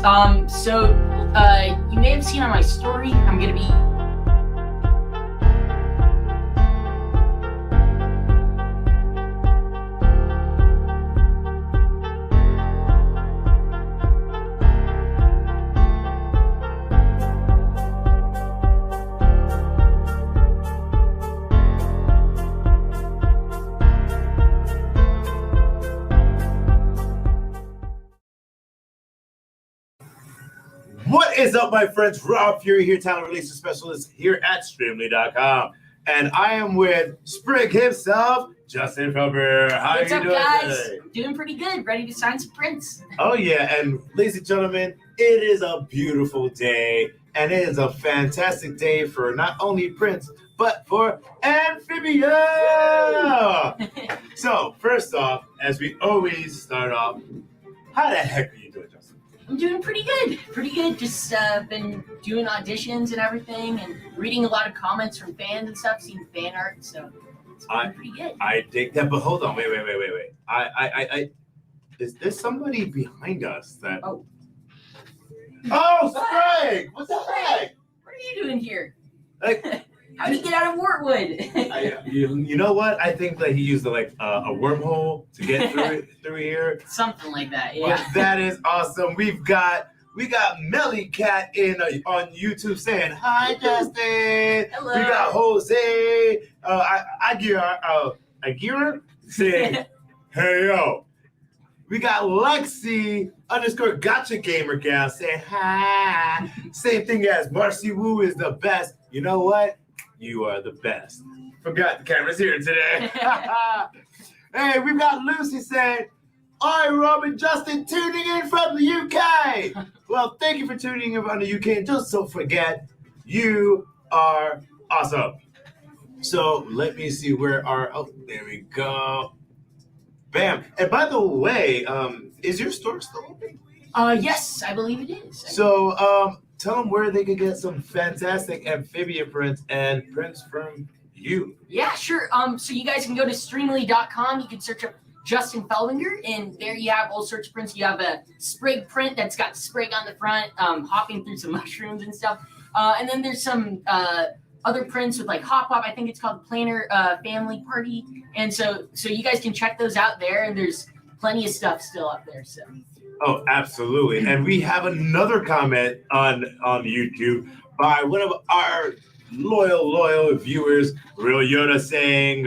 You may have seen on my story, I'm gonna be What is up, my friends? Rob Fury here, talent relations specialist here at Streamily.com. And I am with Sprig himself, Justin Felbinger. How are you doing today? I'm doing pretty good. Ready to sign some prints. Oh, yeah. And ladies and gentlemen, it is a beautiful day. And it is a fantastic day for not only prints, but for Amphibia. So, first off, as we always start off, how the heck are you doing, Justin? I'm doing pretty good. Just been doing auditions and everything, and reading a lot of comments from fans and stuff, seeing fan art. So it's been pretty good. I dig that, but hold on, wait. Is there somebody behind us that? Oh, Sprig! What the heck? What are you doing here? Like, how did you get out of Wartwood? You know what? I think that he used a wormhole to get through here. Something like that, yeah. But that is awesome. We got Melly Cat on YouTube saying hi, Justin. Hello. We got Jose Aguirre saying hey yo. We got Lexi _ Gotcha Gamer Gal saying hi. Same thing as Marcy Wu is the best. You know what? You are the best. Forgot the camera's here today. Hey, we've got Lucy saying, "Hi, Rob and Justin, tuning in from the UK." Well, thank you for tuning in from the UK. And just don't forget, you are awesome. So let me see where there we go. Bam. And by the way, is your store still open? Yes, I believe it is. So, tell them where they could get some fantastic Amphibia prints and prints from you. Yeah, sure. So you guys can go to Streamily.com. You can search up Justin Felbinger, and there you have all sorts of prints. You have a Sprig print that's got Sprig on the front, hopping through some mushrooms and stuff. And then there's some other prints with like Hop Hop. I think it's called Planner Family Party. And so you guys can check those out there. And there's plenty of stuff still up there. So. Oh, absolutely. And we have another comment on YouTube by one of our loyal viewers, Real Yoda, saying,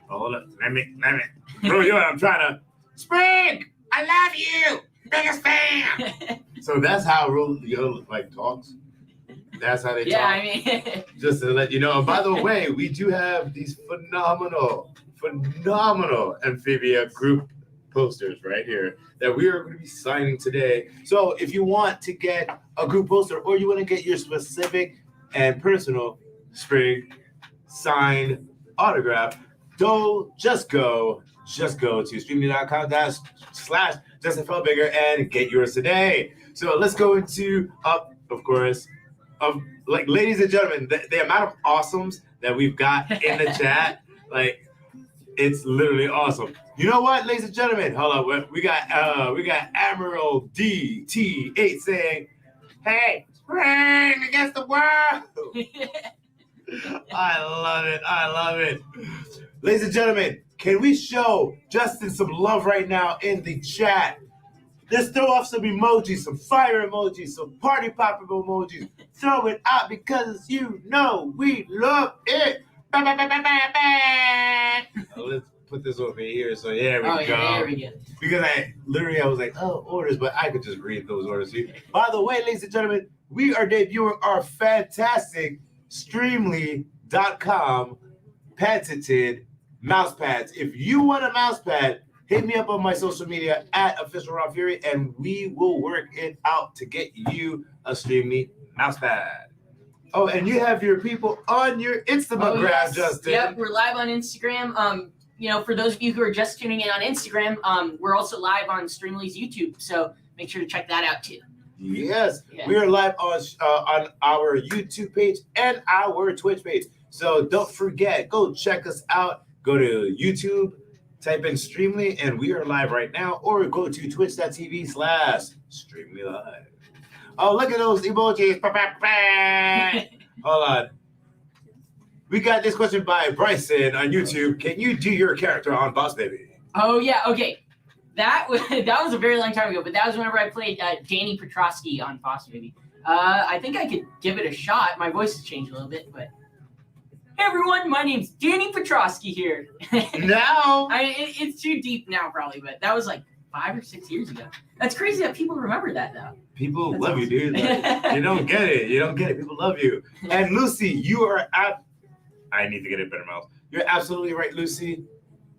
hold up, let me. Real Yoda, I'm trying to, Sprig, I love you, biggest fan. So that's how Real Yoda talks. That's how they talk. Yeah, I mean. Just to let you know. And by the way, we do have these phenomenal Amphibia group posters right here that we are going to be signing today. So if you want to get a group poster or you want to get your specific and personal Sprig signed autograph, just go to streamly.com/Justin Felbinger and get yours today. So let's go into ladies and gentlemen, the amount of awesomes that we've got in the chat, it's literally awesome. You know what, ladies and gentlemen? Hold on, we got Admiral DT8 saying, "Hey, Spring against the world." I love it. Ladies and gentlemen, can we show Justin some love right now in the chat? Let's throw off some emojis, some fire emojis, some party popper emojis. Throw it out because you know we love it. Let's put this over here. So there we go. Yeah, there we go. Because I was like, orders, but I could just read those orders here. By the way, ladies and gentlemen, we are debuting our fantastic Streamily.com patented mouse pads. If you want a mouse pad, hit me up on my social media at official Rob Fury, and we will work it out to get you a Streamily mouse pad. Oh, and you have your people on your Instagram, yes. Justin. Yep, we're live on Instagram. For those of you who are just tuning in on Instagram, we're also live on Streamily's YouTube, so make sure to check that out too. Yes, yeah. We are live on our YouTube page and our Twitch page. So don't forget, go check us out. Go to YouTube, type in Streamily, and we are live right now. Or go to twitch.tv/StreamlyLive. Oh, look at those emojis. Hold on. We got this question by Bryson on YouTube. Can you do your character on Boss Baby? Oh yeah, okay. That was a very long time ago, but that was whenever I played Danny Petrosky on Boss Baby. I think I could give it a shot. My voice has changed a little bit, but hey everyone, my name's Danny Petrosky here. No. It's too deep now probably, but that was like 5 or 6 years ago. That's crazy that people remember that though. People That's love awesome. you, dude. Like, you don't get it. You don't get it. People love you. And Lucy, you are I need to get a better mouth. You're absolutely right, Lucy.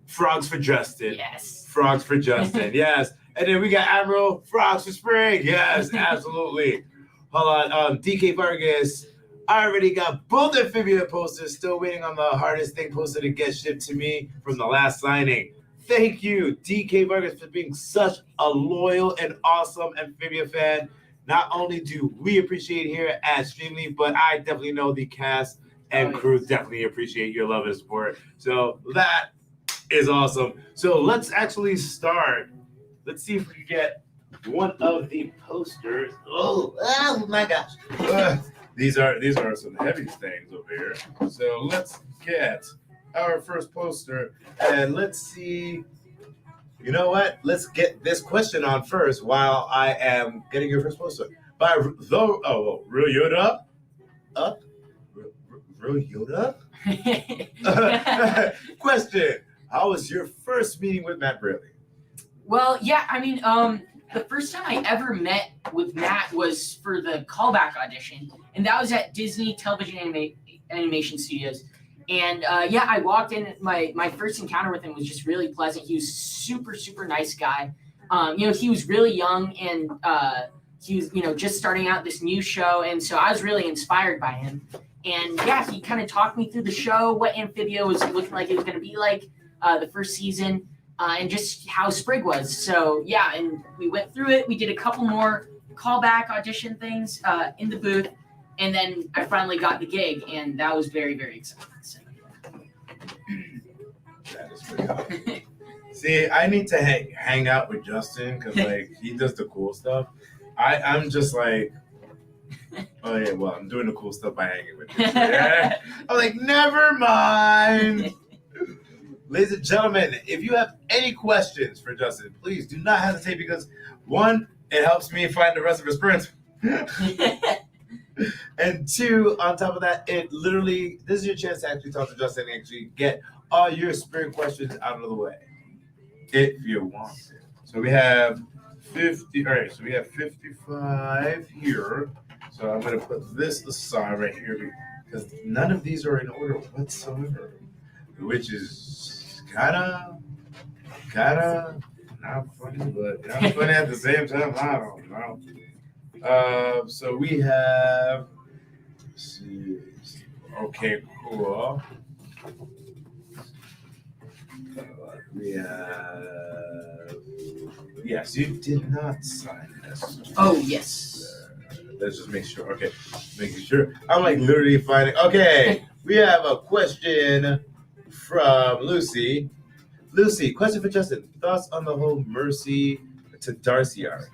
Frogs for Justin. Yes. Frogs for Justin. Yes. And then we got Admiral Frogs for Sprig. Yes, absolutely. Hold on. DK Vargas. I already got both Amphibia posters. Still waiting on the hardest thing poster to get shipped to me from the last signing. Thank you, DK Vargas, for being such a loyal and awesome Amphibia fan. Not only do we appreciate it here at Streamily, but I definitely know the cast and crew definitely appreciate your love and support. So that is awesome. So let's actually start. Let's see if we can get one of the posters. Oh my gosh. These are some heavy things over here. So let's get our first poster and let's see. You know what? Let's get this question on first while I am getting your first poster. By Real Yoda up. Real Yoda? Question. How was your first meeting with Matt Braley? Well, yeah, I mean, the first time I ever met with Matt was for the callback audition, and that was at Disney Television Animation Studios. And yeah, I walked in. My first encounter with him was just really pleasant. He was super, super nice guy. He was really young and he was, just starting out this new show. And so I was really inspired by him. And yeah, he kind of talked me through the show, what Amphibia was looking like it was going to be like the first season, and just how Sprig was. So yeah, and we went through it. We did a couple more callback audition things in the booth. And then I finally got the gig, and that was very, very exciting. So. That is pretty awesome. See, I need to hang out with Justin because he does the cool stuff. I'm just like, oh yeah, well, I'm doing the cool stuff by hanging with you. Yeah. I'm like, never mind. Ladies and gentlemen, if you have any questions for Justin, please do not hesitate because one, it helps me find the rest of his prints. And two, on top of that, this is your chance to actually talk to Justin and actually get all your Sprig questions out of the way, if you want to. So we have 50, all right, so we have 55 here. So I'm going to put this aside right here because none of these are in order whatsoever, which is kind of not funny, but kind of funny at the same time. I don't know. So we have, let's see, okay, cool. We have, yes, you did not sign this. Oh, yes. Let's just make sure. Okay, making sure. I'm literally finding. Okay, we have a question from Lucy. Lucy, question for Justin. Thoughts on the whole Mercy to Darcy arc?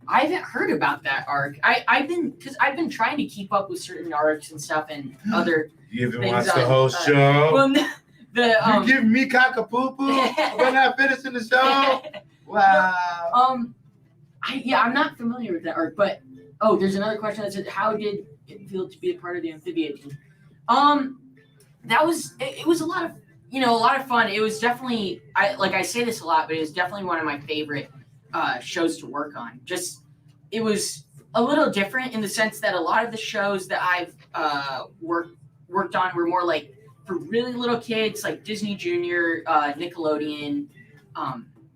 I haven't heard about that arc. I've been trying to keep up with certain arcs and stuff and other. You even things watched the whole show? Well, you give me cock-a-poo-poo when I'm finishing the show? Wow. I'm not familiar with that arc, but there's another question that said, how did it feel to be a part of the Amphibia team? That was it was a lot of fun. It was definitely I say this a lot, but it was definitely one of my favorite shows to work on. Just it was a little different in the sense that a lot of the shows that I've worked on were more like for really little kids, like Disney Junior, Nickelodeon,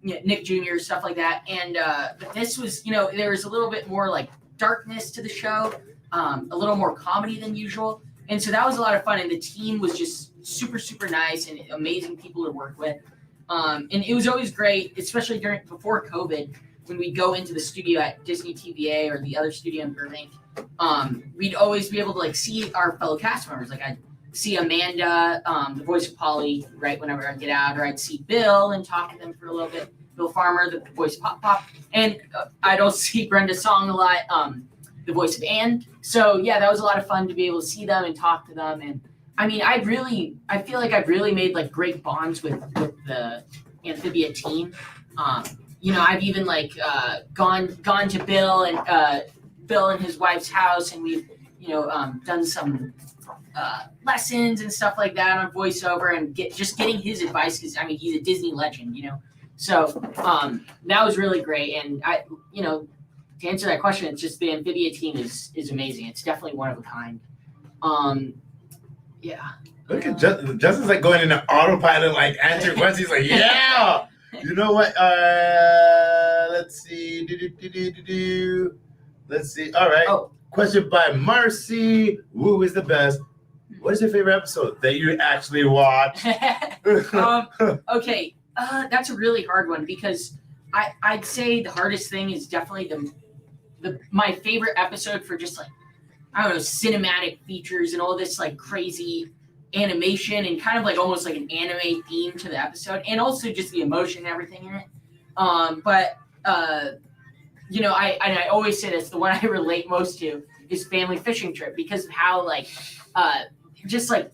Nick Jr., stuff like that. And but this was, there was a little bit more like darkness to the show, a little more comedy than usual. And so that was a lot of fun. And the team was just super, super nice and amazing people to work with. And it was always great, especially before COVID, when we'd go into the studio at Disney TVA or the other studio in Burbank. We'd always be able to see our fellow cast members. Like I'd see Amanda, the voice of Polly, right whenever I'd get out, or I'd see Bill and talk to them for a little bit. Bill Farmer, the voice of Pop Pop, and I'd also see Brenda Song a lot. the voice of Anne. So yeah, that was a lot of fun to be able to see them and talk to them. And I mean, I feel like I've really made like great bonds with the Amphibia team. I've even like gone to Bill and his wife's house, and we've done some lessons and stuff like that on voiceover, and getting his advice, because I mean he's a Disney legend, So that was really great, and to answer that question, it's just the Amphibia team is amazing. It's definitely one of a kind. Yeah. Look at Justin's like going into autopilot, like answer questions. He's like, yeah. You know what? Let's see. Let's see. All right. Oh. Question by Marcy. Woo is the best. What is your favorite episode that you actually watched? Okay. That's a really hard one, because I'd say the hardest thing is definitely my favorite episode for just like, I don't know, cinematic features and all this like crazy animation and kind of like almost like an anime theme to the episode, and also just the emotion and everything in it. I always say this, the one I relate most to is Family Fishing Trip, because of how like just like,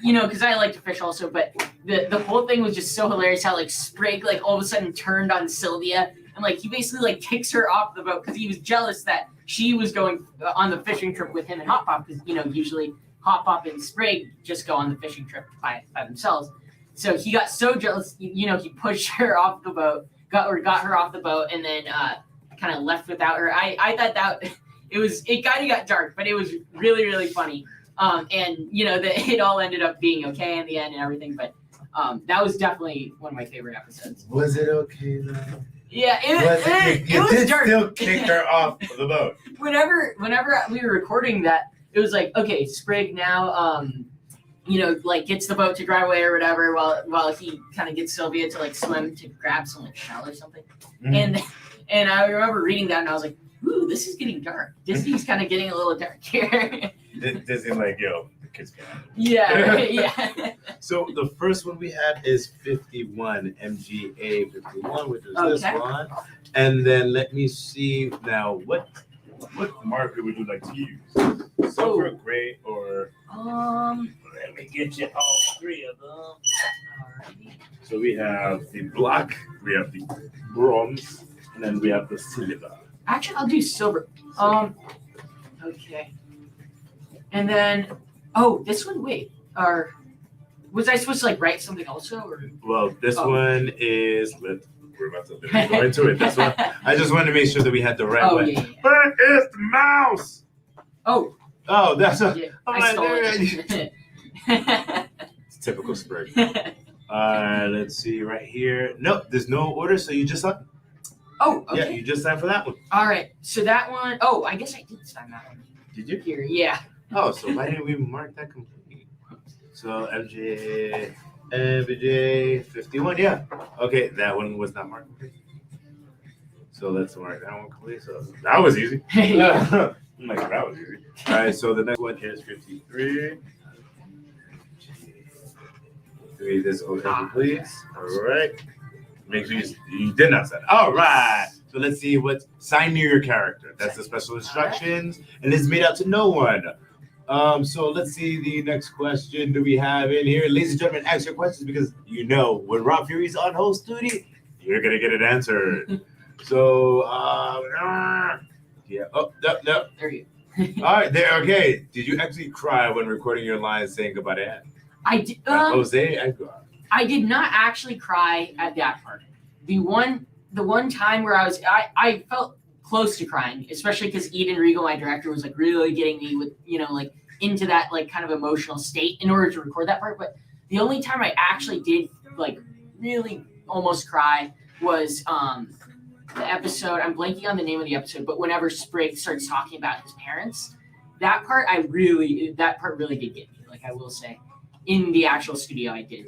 because I like to fish also, but the whole thing was just so hilarious how like Sprig like all of a sudden turned on Sylvia, and like he basically like kicks her off the boat because he was jealous that she was going on the fishing trip with him and Hop Pop, because usually Hop Pop and Sprig just go on the fishing trip by themselves. So he got so jealous, he pushed her off the boat, got her off the boat, and then kind of left without her. I thought that it kind of got dark, but it was really, really funny. And it all ended up being okay in the end and everything, but that was definitely one of my favorite episodes. Was it okay though? Yeah, it was dark. Still kicked her off the boat. Whenever we were recording that, it was like, okay, Sprig now, like gets the boat to drive away or whatever, while he kind of gets Sylvia to like swim to grab some like shell or something. Mm-hmm. And I remember reading that, and I was like, ooh, this is getting dark. Disney's kind of getting a little dark here. Disney like, yo, the kids can. Yeah, yeah. So the first one we have is 51, MGA 51, which is this one. And then let me see now, what marker would you like to use? Silver, gray, or let me get you all three of them. Alrighty. So we have the black, we have the bronze, and then we have the silver. Actually, I'll do silver. Okay. And then, this one, wait, was I supposed to like write something also? Or? Well, this one is, we're about to go into it. This one, I just wanted to make sure that we had the right one. Yeah. Where is the mouse? Oh, that's a. Yeah, I stole it. It's typical Sprig. Let's see right here. Nope, there's no order, so you just signed. Oh, okay. Yeah, you just signed for that one. All right, so that one, I guess I did sign that one. Did you? Here, yeah. Oh, so why didn't we mark that complete? So MJ 51, yeah. Okay, that one was not marked complete. So let's mark that one complete. So that was easy. I'm like, that was easy. All right, so the next one is 53. Three, this open, please. All right. Make sure you did not sign. All right. So let's see what sign near your character. That's the special instructions, and it's made out to no one. So let's see the next question. Do we have in here, ladies and gentlemen? Ask your questions, because when Rob Fury's on host duty, you're gonna get it answered. So yeah. Oh, no. There you go. All right, there. Okay. Did you actually cry when recording your lines saying goodbye to Anne? I did. Jose Edgar. I did not actually cry at that part. The one time where I felt close to crying, especially because Eden Regal, my director, was like really getting me with, like into that like kind of emotional state in order to record that part. But the only time I actually did like really almost cry was the episode. I'm blanking on the name of the episode, but whenever Sprig starts talking about his parents, that part really did get me. Like I will say, in the actual studio, I did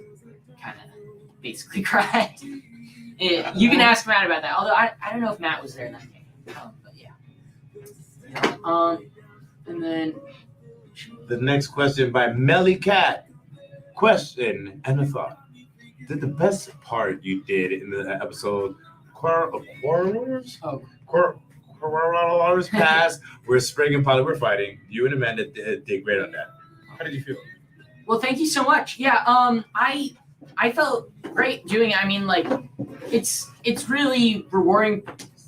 kind of basically cry. You can ask Matt about that. Although I don't know if Matt was there in that game. But yeah. And then the next question by Melly Cat. Question and a thought. Did the best part you did in the episode Quarrelers? Oh. hours passed. Where Sprig and Polly were fighting. You and Amanda did great on that. How did you feel? Well, thank you so much. Yeah, I felt great doing it. I mean, like, it's really rewarding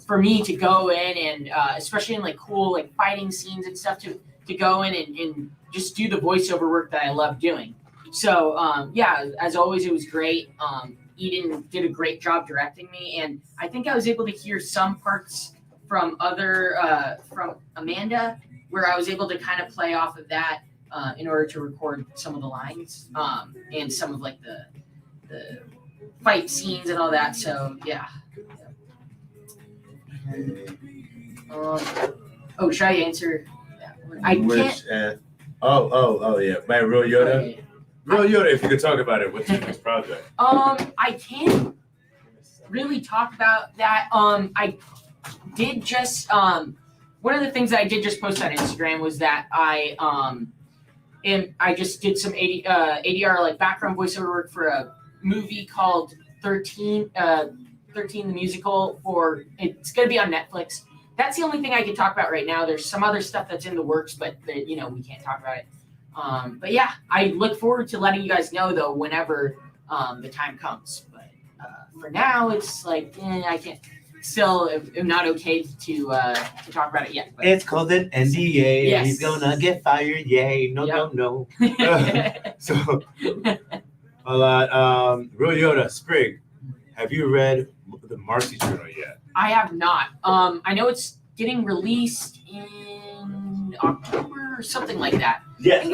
for me to go in and especially in like cool like fighting scenes and stuff to go in and just do the voiceover work that I love doing. So yeah, as always, it was great. Eden did a great job directing me, and I think I was able to hear some parts from from Amanda, where I was able to kind of play off of that in order to record some of the lines and some of like the fight scenes and all that. So yeah. Oh, should I answer? I can't. Oh yeah, my Real Yoda. Okay. Real Yoda, if you could talk about it, what's your next project? I can't really talk about that. I did just one of the things that I did just post on Instagram was that I just did some ADR like background voiceover work for a movie called 13 the musical. It's going to be on Netflix. That's the only thing I can talk about right now. There's some other stuff that's in the works, but we can't talk about it. But yeah, I look forward to letting you guys know though whenever the time comes. But for now, it's like I can't. Still, I'm not okay to talk about it yet. But. It's called an NDA. Yes. He's gonna get fired. Yay! No. So a lot. Real Yoda, Sprig. Have you read the Marcy Journal yet? I have not. I know it's getting released in October or something like that. Yes,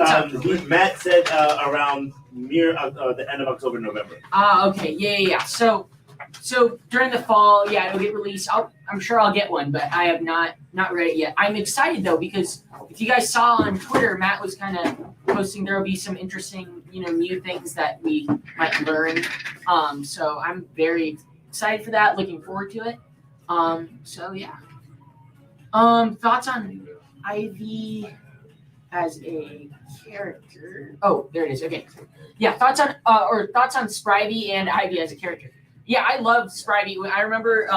Matt said around near the end of October, November. Okay, yeah. So during the fall, yeah, it'll get released. I'm sure I'll get one, but I have not read it yet. I'm excited though because if you guys saw on Twitter, Matt was kind of posting there will be some interesting, new things that we might learn. So I'm very excited for that. Looking forward to it. So yeah. Thoughts on Ivy as a character? Oh, there it is. Okay. Yeah, thoughts on Spivey and Ivy as a character. Yeah, I love Spivey. I remember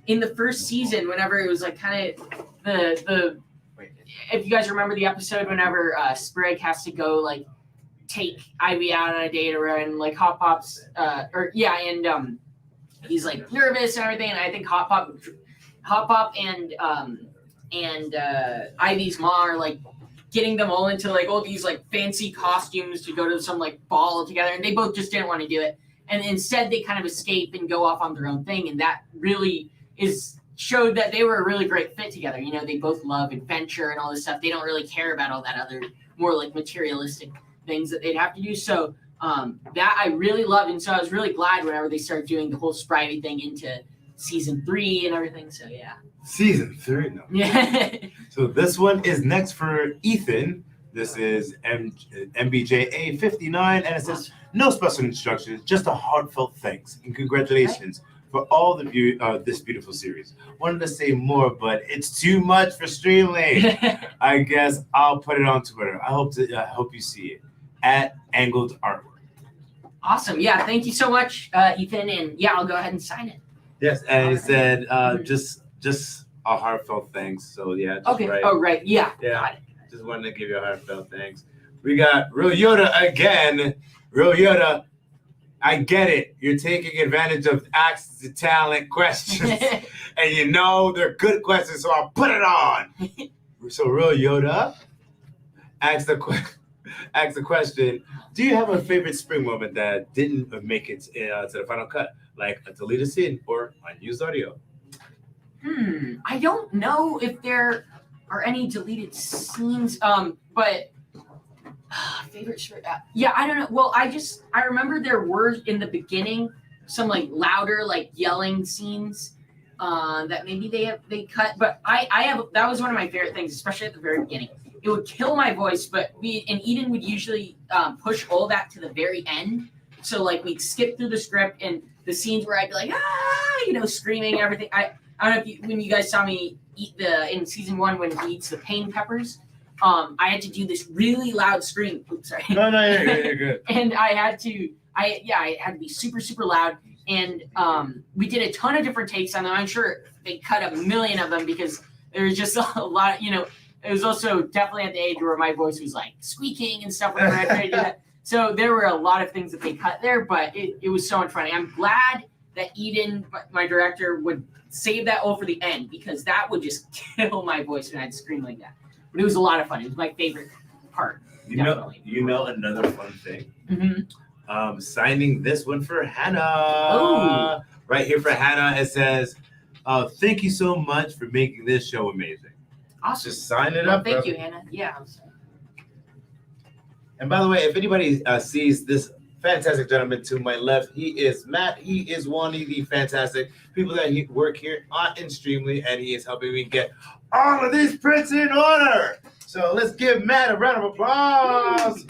in the first season, whenever it was like kind of the if you guys remember the episode whenever Sprig has to go like take Ivy out on a date and like Hop Pop's he's like nervous and everything, and I think Hop Pop and Ivy's mom are like getting them all into like all these like fancy costumes to go to some like ball together, and they both just didn't want to do it, and instead they kind of escape and go off on their own thing, and that really showed that they were a really great fit together. They both love adventure and all this stuff. They don't really care about all that other more like materialistic things that they'd have to do. So that I really loved, and so I was really glad whenever they started doing the whole Spivey thing into season 3 and everything. So yeah. Season 3? No. Yeah. So this one is next for Ethan. This is MBJA 59, and it says, no special instructions, just a heartfelt thanks and congratulations for all the this beautiful series. Wanted to say more, but it's too much for Streamily. I guess I'll put it on Twitter. I hope you see it at Angled Artwork. Awesome. Yeah, thank you so much, Ethan, and yeah, I'll go ahead and sign it. Yes, and it said just a heartfelt thanks. So yeah, just okay. Right. Oh right, yeah. Yeah. Just wanted to give you a heartfelt thanks. We got Real Yoda again. Real Yoda, I get it. You're taking advantage of access to talent questions. And they're good questions, so I'll put it on. So Real Yoda asks the question, do you have a favorite Spring moment that didn't make it to the final cut? Like a deleted scene or unused audio? I don't know if there are any deleted scenes, but favorite shirt. Yeah, I don't know. Well, I remember there were in the beginning some like louder like yelling scenes that maybe they cut, but I have that was one of my favorite things, especially at the very beginning. It would kill my voice, but Eden would usually push all that to the very end. So like we'd skip through the script and the scenes where I'd be like screaming and everything. I don't know if when you guys saw me eat in season 1 when he eats the pain peppers. I had to do this really loud scream. Oops, sorry. No, you're good. And I had to be super, super loud. And we did a ton of different takes on them. I'm sure they cut a million of them because there was just a lot. It was also definitely at the age where my voice was like squeaking and stuff whenever I tried to do that. So there were a lot of things that they cut there, but it was so much fun. I'm glad that Eden, my director, would save that all for the end because that would just kill my voice when I'd scream like that. But it was a lot of fun. It was my favorite part. You know another fun thing? Mm-hmm. Signing this one for Hannah. Oh. Right here for Hannah, it says, thank you so much for making this show amazing. Awesome. Just sign it up. Thank you, Hannah. Yeah. And by the way, if anybody sees this fantastic gentleman to my left, he is Matt. He is one of the fantastic people that work here in Streamily, and he is helping me get all of these prints in order. So let's give Matt a round of applause.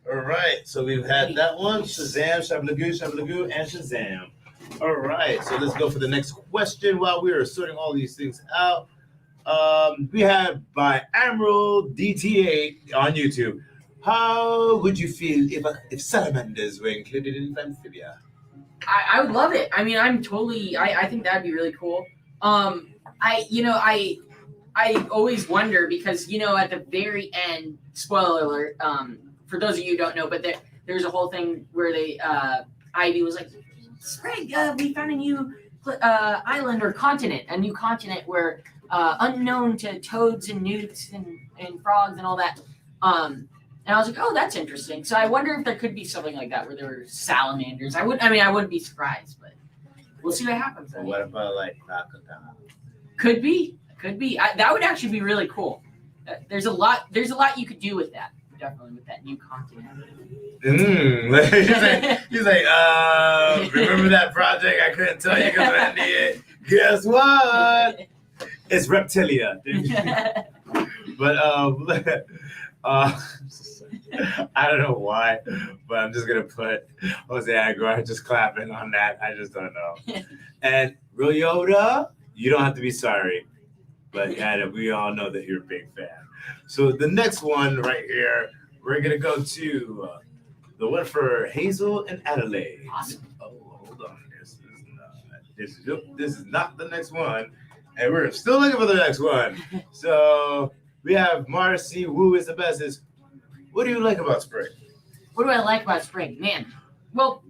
All right, so we've had that one, Shazam, Shabalagoo, and Shazam. All right, so let's go for the next question while we are sorting all these things out. We have by Emerald DT8 on YouTube. How would you feel if salamanders were included in Amphibia? I would love it. I mean, I think that'd be really cool. I always wonder because, at the very end, spoiler alert, for those of you who don't know, but there's a whole thing where Ivy was like, Sprig, we found a new island or continent, a new continent where unknown to toads and newts and frogs and all that. And I was like, oh, that's interesting. So I wonder if there could be something like that where there were salamanders. I wouldn't be surprised, but we'll see what happens. What about like crocodile? Could be. That would actually be really cool. There's a lot you could do with that. Definitely with that new continent. He's like, remember that project I couldn't tell you because I did. Guess what? It's Reptilia. But I don't know why, but I'm just gonna put Jose Aguilar just clapping on that. I just don't know. And Real Yoda, you don't have to be sorry, but we all know that you're a big fan. So the next one right here, we're gonna go to the one for Hazel and Adelaide. Awesome. Oh, hold on. This is not the next one, and we're still looking for the next one. So we have Marcy Wu is the best. What do you like about Sprig? What do I like about Sprig? Man, well,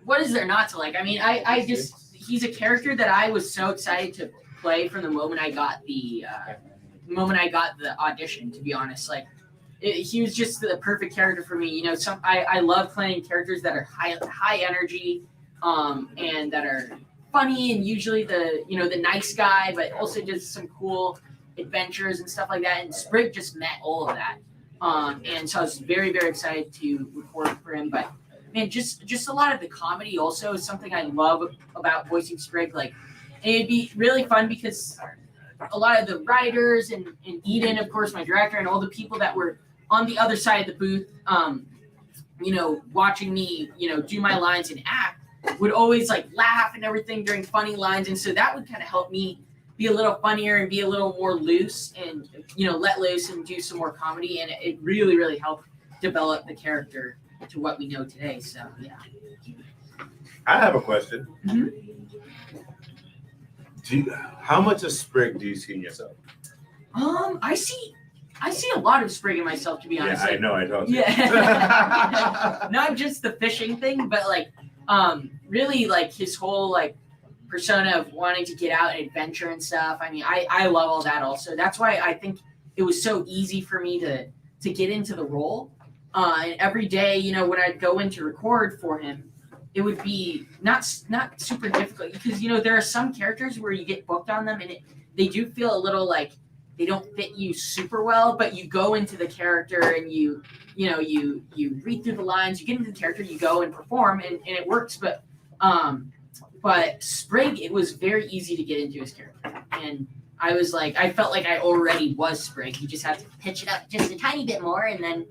what is there not to like? I mean, he's a character that I was so excited to play from the moment I got the audition, to be honest. Like, he was just the perfect character for me. I love playing characters that are high energy, and that are funny, and usually the nice guy, but also just some cool adventures and stuff like that. And Sprig just met all of that. And so I was very, very excited to record for him. But man, just a lot of the comedy also is something I love about voicing Sprig. Like, and it'd be really fun because a lot of the writers and Eden, of course, my director, and all the people that were on the other side of the booth, watching me, do my lines and act, would always like laugh and everything during funny lines. And so that would kind of help me be a little funnier and be a little more loose and, let loose and do some more comedy. And it really, really helped develop the character to what we know today. So, yeah. I have a question. Mm-hmm. How much of Sprig do you see in yourself? I see a lot of Sprig in myself, to be honest. Yeah, like, I know, I told you. Yeah. Not just the fishing thing, but like, really like his whole like persona of wanting to get out and adventure and stuff. I mean, I love all that also. That's why I think it was so easy for me to get into the role. And every day, when I'd go in to record for him, it would be not super difficult because, there are some characters where you get booked on them and they do feel a little like they don't fit you super well, but you go into the character and you read through the lines, you get into the character, you go and perform and it works. But Sprig, it was very easy to get into his character. And I felt like I already was Sprig. You just have to pitch it up just a tiny bit more and then,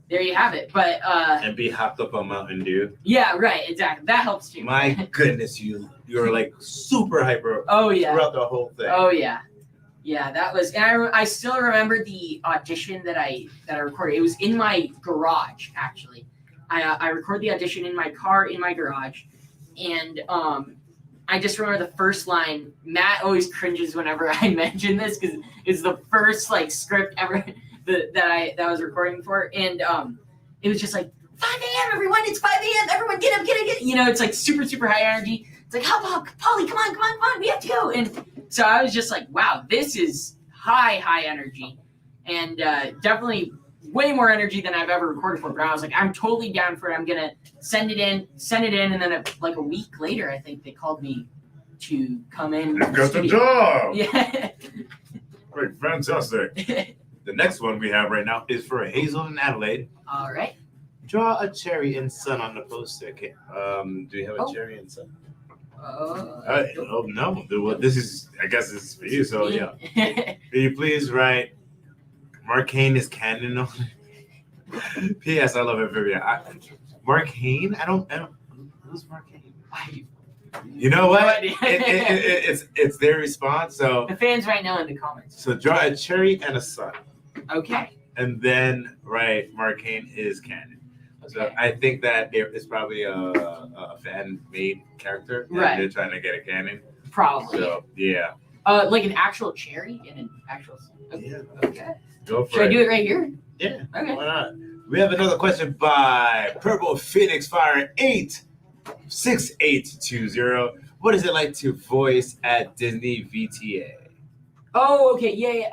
there you have it. But and be hopped up on Mountain Dew. Yeah, right, exactly. That helps too. My goodness, you're like super hyper. Oh yeah. Throughout the whole thing. Oh yeah. Yeah, that was, and I still remember the audition that I recorded. It was in my garage, actually. I recorded the audition in my car in my garage, and I just remember the first line. Matt always cringes whenever I mention this because it's the first like script ever that I was recording for, and it was just like 5 a.m. everyone, it's 5 a.m. everyone get up, you know, it's like super high energy. It's like, hop up, Polly, come on, we have to go. And so I was just like, wow, this is high energy, and definitely way more energy than I've ever recorded for. But I was like, I'm totally down for it. I'm gonna send it in, and then like a week later, I think they called me to come in. You got the job. Yeah. Great, fantastic. The next one we have right now is for Hazel and Adelaide. All right. Draw a cherry and sun on the poster. Okay. Do you have a cherry and sun? Oh no. Well, this is, I guess this is for you. So yeah. Can you please write Mark Hain is canon on it? P.S. I love Amphibia. Mark Hain? I don't. Who's Mark Hain? You know what? It's their response. So the fans right now in the comments. So draw a cherry and a sun. Okay. And then write Mark Hain is canon. So Okay. I think that it's probably a fan-made character. And Right. they're trying to get a canon. Probably. So yeah. Like an actual cherry and an actual. Okay. Yeah. Okay. Go for Should it. I do it right here? Yeah. Okay. Why not? We have another question by Purple Phoenix Fire 86820. What is it like to voice at Disney VTA? Oh, okay. Yeah.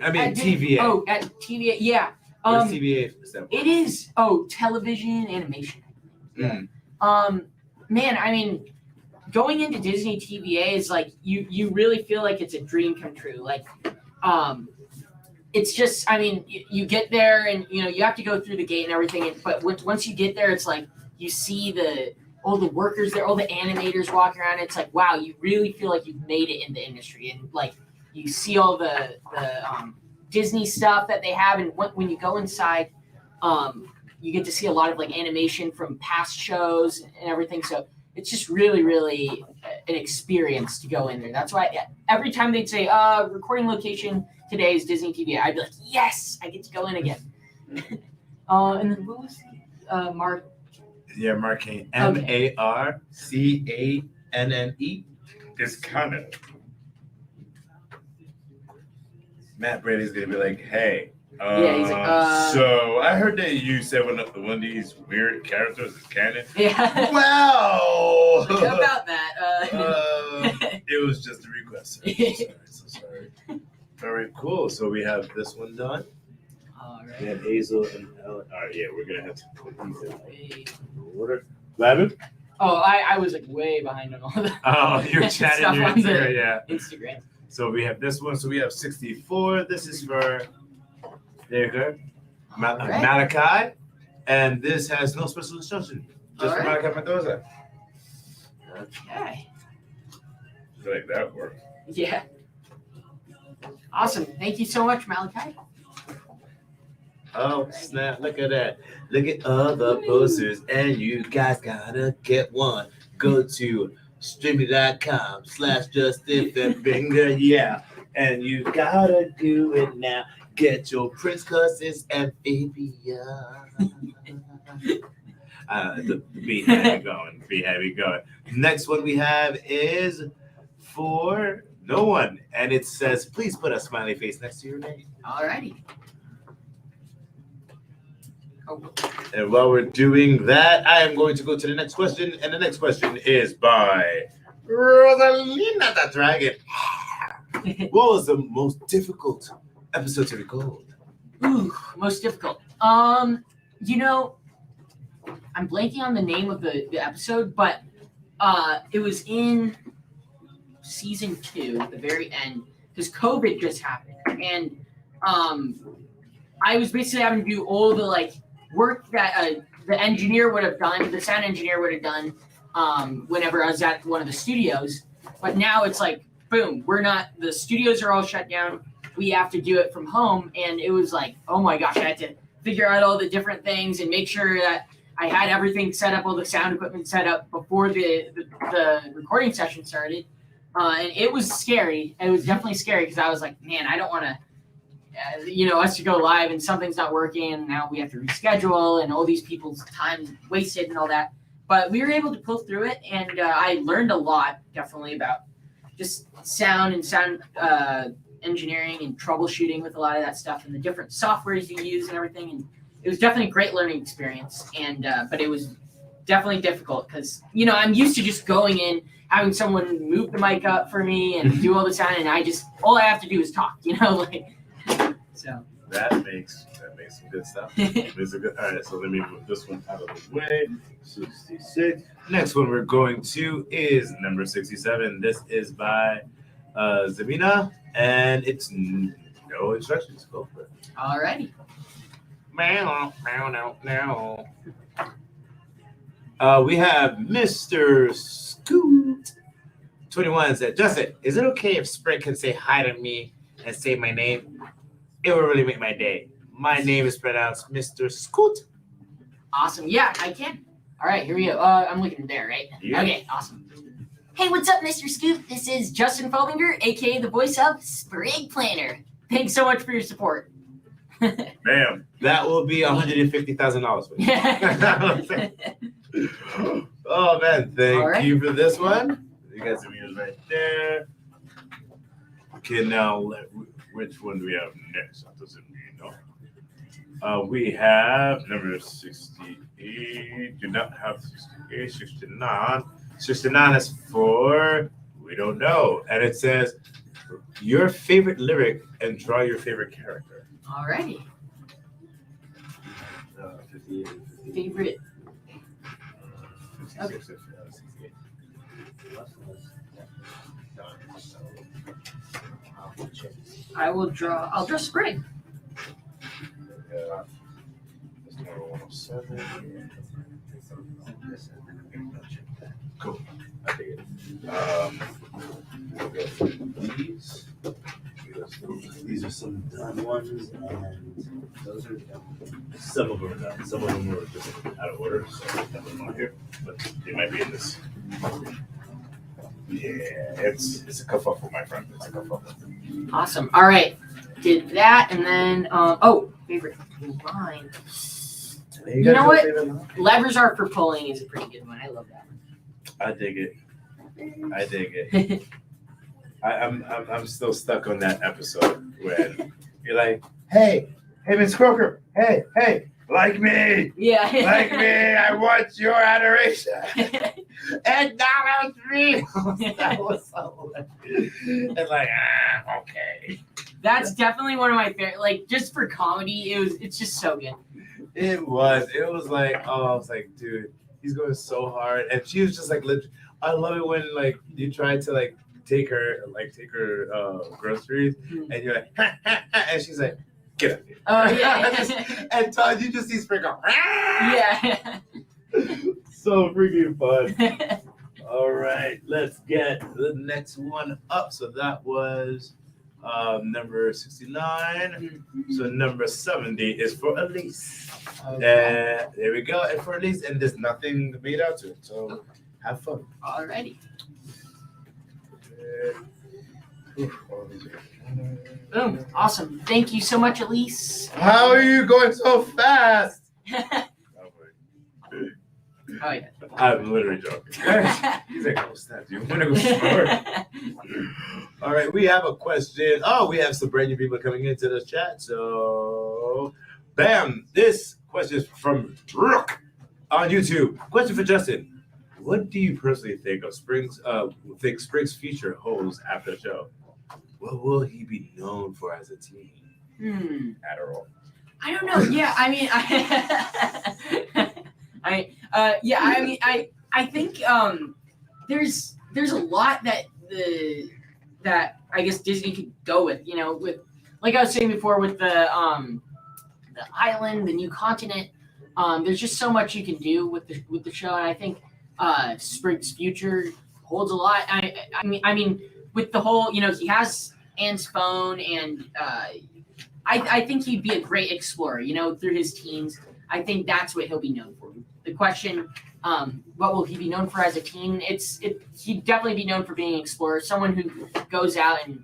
I mean at TVA. Oh, at TVA. Yeah. What's TVA stand for? It is. Oh, television animation. Mm. Man, I mean, going into Disney TVA is like you really feel like it's a dream come true. Like, it's just, I mean, you get there and you know you have to go through the gate and everything. But once you get there, it's like you see all the workers there, all the animators walking around. It's like, wow, you really feel like you've made it in the industry, and like you see all the Disney stuff that they have, and when you go inside, you get to see a lot of like animation from past shows and everything. So it's just really an experience to go in there. That's why every time they'd say, recording location today is Disney TV, I'd be like, yes, I get to go in again. And then what was Mark? Yeah, Mark Hain. Okay. MarCanne is canon. Matt Brady's gonna be like, hey. Yeah, he's like, So I heard that you said one of these weird characters is canon. Yeah. Wow. Like, how about that? It was just a request. So sorry. All right, cool. So we have this one done. All We right. have Hazel and Ellen. All right, yeah, we're gonna have to put these in order. Lavin? Oh, I was like way behind on all the Oh, you're chatting Stuff your on the- Instagram, yeah. Instagram. So we have this one. So we have 64. This is for there you go. All right. Malachi. And this has no special instruction. Just All for right. Malachi Mendoza. Okay. I feel like that worked. Yeah. Awesome. Thank you so much, Malachi. Oh, snap. Look at that. Look at all the posters. And you guys gotta get one. Go to Streamily.com/JustinFelbinger. Yeah. And you gotta do it now. Get your prints cause it's Amphibia. Be happy going. Next one we have is for no one. And it says, please put a smiley face next to your name. Alrighty. Oh, And while we're doing that, I am going to go to the next question. And the next question is by Rosalina the Dragon. What was the most difficult episode to record? ooh, most difficult. You know, I'm blanking on the name of the episode, but it was in season 2, at the very end, because COVID just happened, and I was basically having to do all the like work that the engineer would have done, the sound engineer would have done, whenever I was at one of the studios. But now it's like, boom, the studios are all shut down. We have to do it from home, and it was like, oh my gosh, I had to figure out all the different things and make sure that I had everything set up, all the sound equipment set up before the recording session started. And it was scary. It was definitely scary because I was like, man, I don't want to, us to go live and something's not working, and now we have to reschedule and all these people's time wasted and all that. but we were able to pull through it, and I learned a lot, definitely, about just sound and sound engineering and troubleshooting with a lot of that stuff and the different softwares you use and everything. And it was definitely a great learning experience. And but it was definitely difficult because I'm used to just going in, having someone move the mic up for me and do all the sound, and all I have to do is talk. So. That makes some good stuff. All right, so let me move this one out of the way. 66. Next one we're going to is number 67. This is by Zabina, and it's no instructions. Go for it. Alrighty. We have Mr. Scoot 21 said, Justin, is it okay if Sprig can say hi to me and say my name? It will really make my day. My name is pronounced Mr. Scoot. Awesome. Yeah, I can. All right, here we go. I'm looking there, right? Yeah. Okay, awesome. Hey, what's up, Mr. Scoot? This is Justin Felbinger, a.k.a. the voice of Sprig Planner. Thanks so much for your support. Bam. That will be $150,000 for you. Oh, man. Thank you for this one. You got some views right there. Okay, now which one do we have next? That doesn't know. We have number 68. Do not have 68. 69. 69 is for we don't know. And it says your favorite lyric and draw your favorite character. Alrighty. 58. Favorite. 66, 68. I'll draw Sprig. That's number 107. Cool. I dig it. We'll go through these. These are some done ones, and those are done. Some of them are done. Some of them were just out of order, so I have them on here. But they might be in this. Yeah, it's a kerfuffle, my friend. It's a kerfuffle. Awesome. All right. Did that, and then favorite line. You know what? Levers are for pulling is a pretty good one. I love that one. I dig it. I'm still stuck on that episode when you're like, hey, Miss Croker, hey, like me, yeah, like me, I want your adoration. And $3. That was so it's like, okay. That's definitely one of my favorite. Like, just for comedy, it's just so good. It was like, I was like, dude, he's going so hard, and she was just like, I love it when like you try to like take her groceries, and you're like, and she's like, get up here. Oh yeah. And Todd, you just see Sprig go, yeah. So freaking fun. All right, let's get the next one up. So that was number 69. So number 70 is for Elise. There we go. And for Elise, and there's nothing made out to it. So have fun. Alrighty. Boom. Awesome. Thank you so much, Elise. How are you going so fast? Oh yeah. I'm literally joking. He's like, oh, snap, you want to go slower? All right, we have a question. Oh, we have some brand new people coming into the chat. So, bam! This question is from Brooke on YouTube. Question for Justin: what do you personally think of Sprig's future holds after the show? What will he be known for as a teen? Adderall. I don't know. Yeah, I mean, I think there's a lot that I guess Disney could go with, with, like I was saying before, with the island, the new continent. There's just so much you can do with the show, and I think Sprig's future holds a lot. I mean, with the whole, he has Anne's phone, and I think he'd be a great explorer, through his teens. I think that's what he'll be known for. The question, what will he be known for as a teen? He'd definitely be known for being an explorer, someone who goes out and,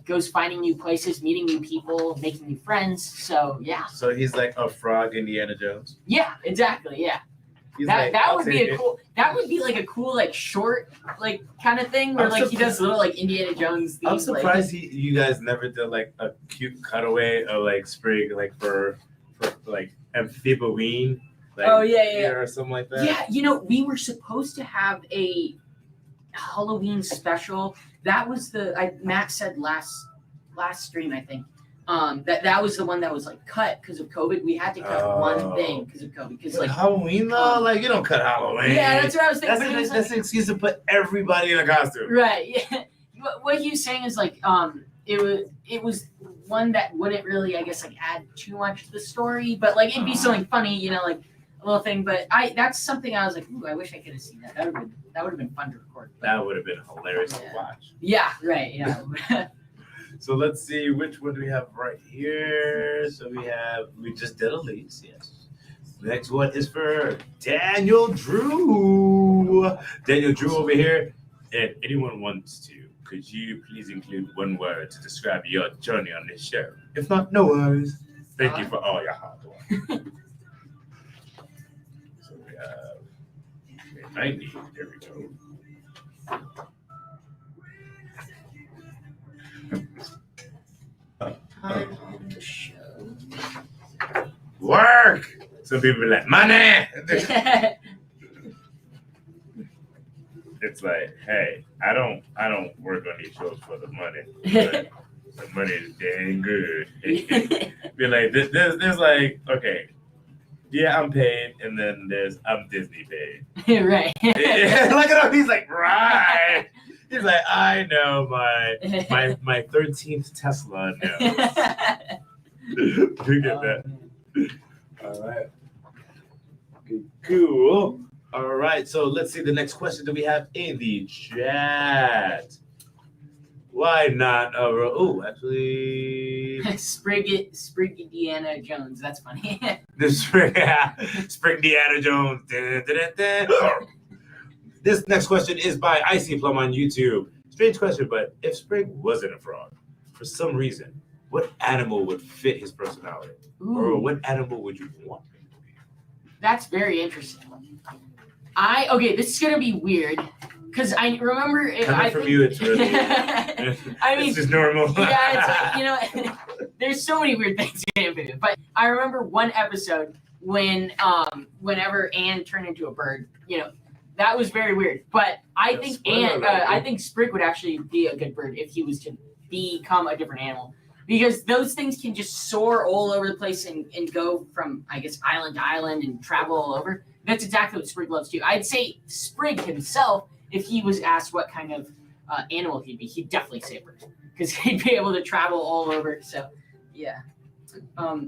goes finding new places, meeting new people, making new friends. So, yeah. So he's like a frog Indiana Jones? Yeah, exactly, yeah. He's that I'll would be take a it. cool. That would be like a cool like short like kind of thing where like he does little like Indiana Jones things. I'm surprised you guys never did like a cute cutaway of like Sprig like for like Amphibian. Like, oh yeah, or something like that. Yeah, we were supposed to have a Halloween special. That was Matt said last stream, I think. That was the one that was like cut because of COVID. We had to cut one thing because of COVID. Because like Halloween though, like you don't cut Halloween. Yeah, that's what I was thinking. That's an excuse to put everybody in a costume. Right. Yeah. What he was saying is like it was one that wouldn't really, I guess, like add too much to the story, but like it'd be something funny, like a little thing. But that's something I was like, ooh, I wish I could have seen that. That would have been fun to record. That would have been hilarious to watch. Yeah. Right. Yeah. So let's see, which one do we have right here? So we just did Elise, yes. Next one is for Daniel Drew. Daniel Drew over here. And anyone wants to, could you please include one word to describe your journey on this show? If not, no worries. Thank you for all your hard work. So we have 90. There we go. Time on the show. Work. Some people be like, money. It's like, hey, I don't work on these shows for the money. But the money is dang good. Be like, there's like, okay, yeah, I'm paid, and then there's I'm Disney paid. Right. Look at him. He's like, right. He's like, I know my 13th Tesla knows. Look at that. All right. Okay, cool. All right. So let's see the next question that we have in the chat. Why not? Actually. Sprig Indiana Jones. That's funny. Sprig Indiana Jones. Dun, dun, dun, dun. This next question is by Icy Plum on YouTube. Strange question, but if Sprig wasn't a frog, for some reason, what animal would fit his personality? Ooh. Or what animal would you want him to be? That's very interesting. This is gonna be weird because I remember. Coming from you, it's really. I mean, it's just normal. Yeah, it's like, there's so many weird things in Amphibian, but I remember one episode when whenever Anne turned into a bird, that was very weird. But I think Sprig would actually be a good bird if he was to become a different animal. Because those things can just soar all over the place and go from, I guess, island to island and travel all over. That's exactly what Sprig loves to do. I'd say Sprig himself, if he was asked what kind of animal he'd be, he'd definitely say a bird. Because he'd be able to travel all over. So, yeah.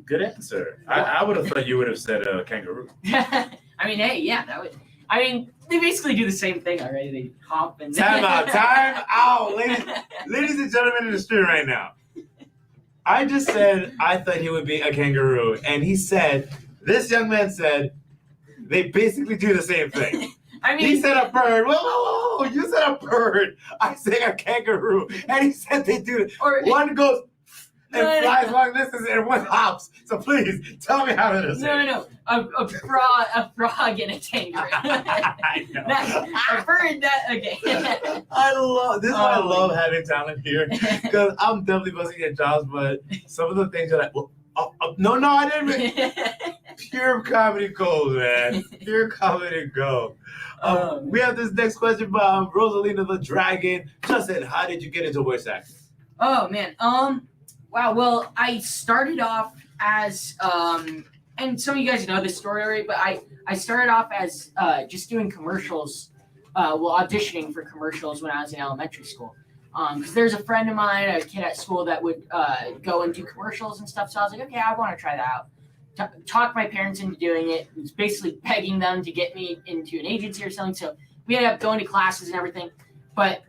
Good answer. I would have thought you would have said a kangaroo. I mean, hey, yeah, that would. I mean, they basically do the same thing already. They hop and. Time out, ladies and gentlemen in the stream right now. I just said I thought he would be a kangaroo, and this young man said, they basically do the same thing. I mean, he said a bird. Whoa, you said a bird. I said a kangaroo, and he said they do it. One goes and flies long distance, and one hops. So please tell me how it is. No. A frog and a kangaroo. I know. A bird. Okay. I love having talent here because I'm definitely busting at jobs, but some of the things are like, no, I didn't mean. Pure comedy gold, man. Pure comedy gold. We have this next question by Rosalina the Dragon. Justin, how did you get into voice acting? Oh man. Wow. Well, I started off as and some of you guys know this story already, but I started off as just doing commercials, auditioning for commercials when I was in elementary school. Because there's a friend of mine, a kid at school that would go and do commercials and stuff. So I was like, okay, I want to try that out. Talked my parents into doing it. It was basically begging them to get me into an agency or something. So we ended up going to classes and everything. But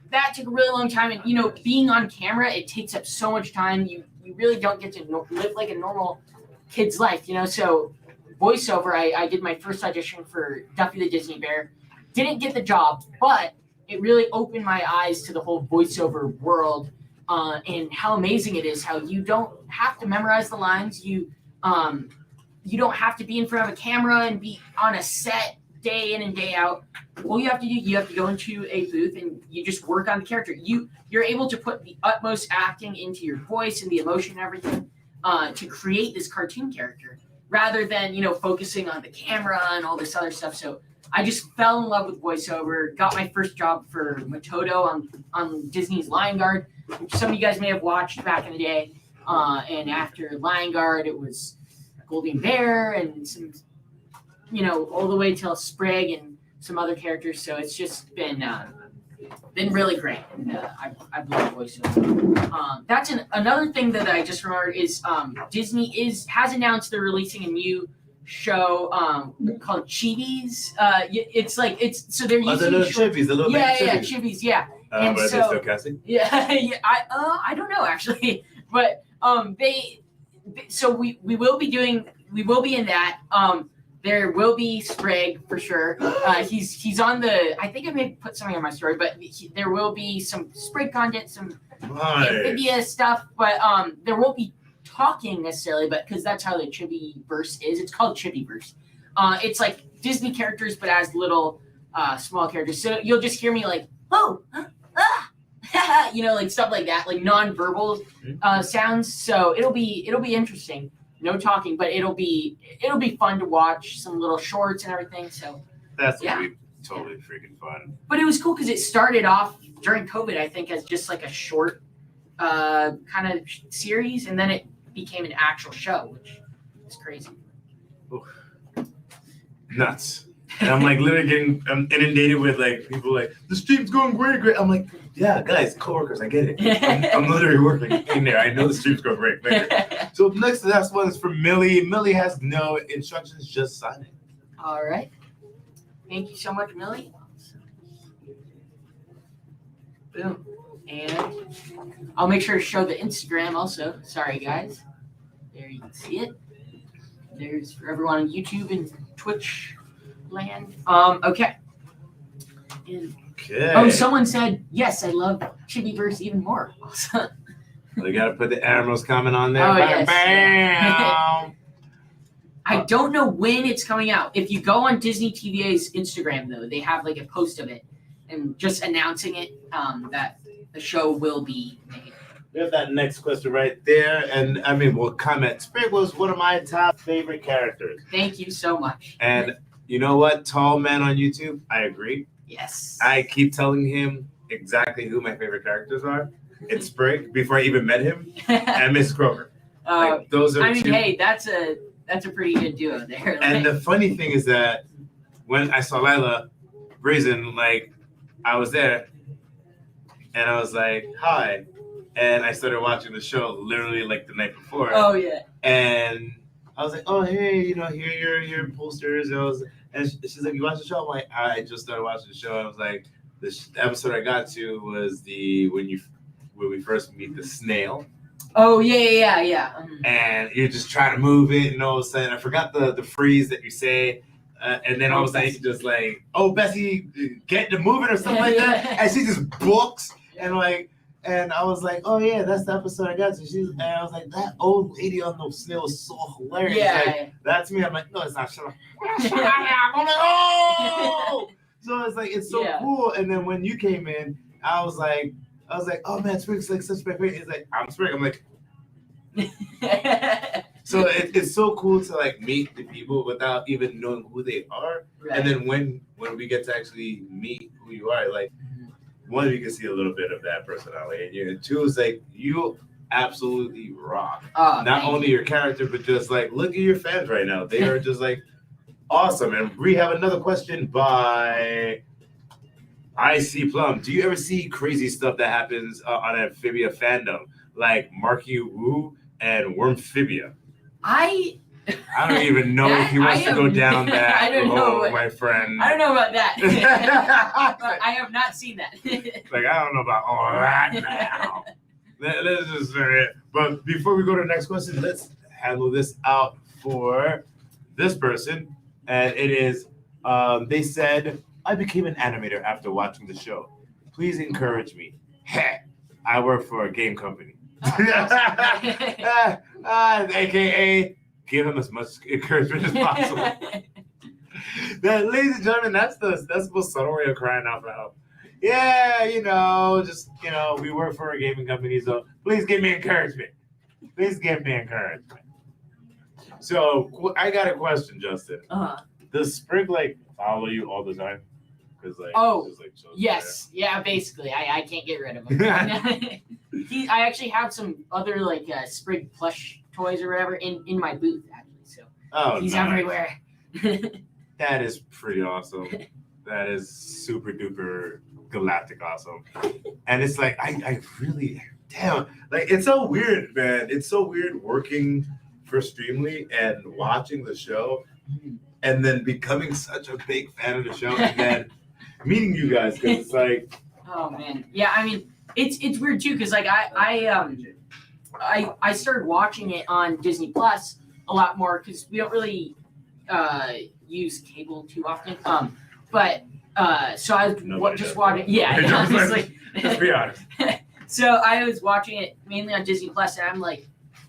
that took a really long time. And, being on camera, it takes up so much time. You really don't get to live like a normal kid's life, So voiceover, I did my first audition for Duffy the Disney Bear. Didn't get the job, but it really opened my eyes to the whole voiceover world and how amazing it is, how you don't have to memorize the lines. You you don't have to be in front of a camera and be on a set day in and day out. All you have to do, you have to go into a booth and you just work on the character. You're able to put the utmost acting into your voice and the emotion and everything to create this cartoon character, rather than focusing on the camera and all this other stuff. So I just fell in love with voiceover. Got my first job for Matoto on Disney's Lion Guard, which some of you guys may have watched back in the day. And after Lion Guard, it was Golden Bear and some, all the way till Sprig and some other characters. So it's just been really great. And, I've loved voiceover. That's another thing that I just remembered is Disney has announced they're releasing a new show called Chibis. So they're using the little chibis, the little Chibis, yeah. And but so, they're still casting? Yeah, I don't know actually, but so we will be in that. There will be Sprig for sure. He's on the. I think I may put something on my story, but there will be some Sprig content, some Amphibia stuff, but there won't be talking necessarily, but because that's how the Chibi-verse is. It's called Chibi-verse. It's like Disney characters, but as little small characters. So you'll just hear me like, oh, like stuff like that, like non-verbal sounds. So it'll be interesting. No talking, but it'll be fun to watch some little shorts and everything. So that's gonna be totally freaking fun. But it was cool because it started off during COVID, I think, as just like a short kind of series, and then it became an actual show, which is crazy. Oof. Nuts. And I'm like literally I'm inundated with like people like the stream's going great. I'm like, yeah, guys, coworkers, I get it. I'm literally working in there. I know the stream's going great. So next to last one is from Millie. Millie has no instructions, just sign it. All right. Thank you so much, Millie. Boom. And I'll make sure to show the Instagram also. Sorry, guys. There you can see it. There's for everyone on YouTube and Twitch land. Okay. Okay. Oh, someone said, yes, I love Chibiverse even more. Awesome. They got to put the Admiral's comment on there. Oh, Bam, yes. bam. I don't know when it's coming out. If you go on Disney TVA's Instagram, though, they have like a post of it and just announcing it that the show will be made. We have that next question right there. And I mean, we'll comment. Sprig was one of my top favorite characters. Thank you so much. And you know what? Tall Man on YouTube, I agree. Yes. I keep telling him exactly who my favorite characters are. It's Sprig before I even met him, and Miss Kroger. Those are two. Hey, that's a pretty good duo there. And the funny thing is that when I saw Lila Brazen, like I was there, and I was like, "Hi," and I started watching the show literally like the night before. Oh yeah. And I was like, "Oh hey, here are your posters." And she's like, "You watch the show?" I'm like, "I just started watching the show." I was like, "The episode I got to was when we first meet the snail." Oh yeah. And you're just trying to move it, and all of a sudden, I forgot the phrase that you say, and then all of a sudden, you just like, "Oh, Bessie, get to moving" or something like that, and she just books, and I was like, "Oh yeah, that's the episode I got to." And I was like, "That old lady on the snail was so hilarious." Yeah. Like, that's me. I'm like, "No, it's not." Shut up. I'm like, "Oh!" So it's like it's so cool. And then when you came in, I was like, "Oh man, Sprig's like such my favorite." He's like, "I'm Sprig." I'm like, so it's so cool to like meet the people without even knowing who they are. Right. And then when we get to actually meet who you are, like one, you can see a little bit of that personality in you, and two is like you absolutely rock. Not only your character, but just like look at your fans right now. They are just like awesome. And we have another question by IC Plum. Do you ever see crazy stuff that happens on Amphibia fandom, like Marky Woo and Wormphibia? I don't even know if he wants to go down that. I don't know, my friend. I don't know about that. I have not seen that. Like I don't know about all that now. Let's just say it. But before we go to the next question, let's handle this out for this person, and it is. They said, "I became an animator after watching the show. Please encourage me. Heh, I work for a game company." AKA give him as much encouragement as possible. That, ladies and gentlemen, that's the most subtle way of crying out for help. Yeah, we work for a gaming company, so please give me encouragement. Please give me encouragement. So I got a question, Justin. Does Sprig follow you all the time? Because yes, yeah, basically, I can't get rid of him. I actually have some other Sprig plush toys or whatever in my booth actually, so he's everywhere. That is pretty awesome. That is super duper galactic awesome. And it's I really it's so weird, man. It's so weird working for Streamily and watching the show and then becoming such a big fan of the show and then meeting you guys because it's oh man, yeah. I mean, it's weird too because I started watching it on Disney Plus a lot more because we don't really use cable too often. But so I was just watching. Yeah, just be honest. So I was watching it mainly on Disney Plus, and I'm like,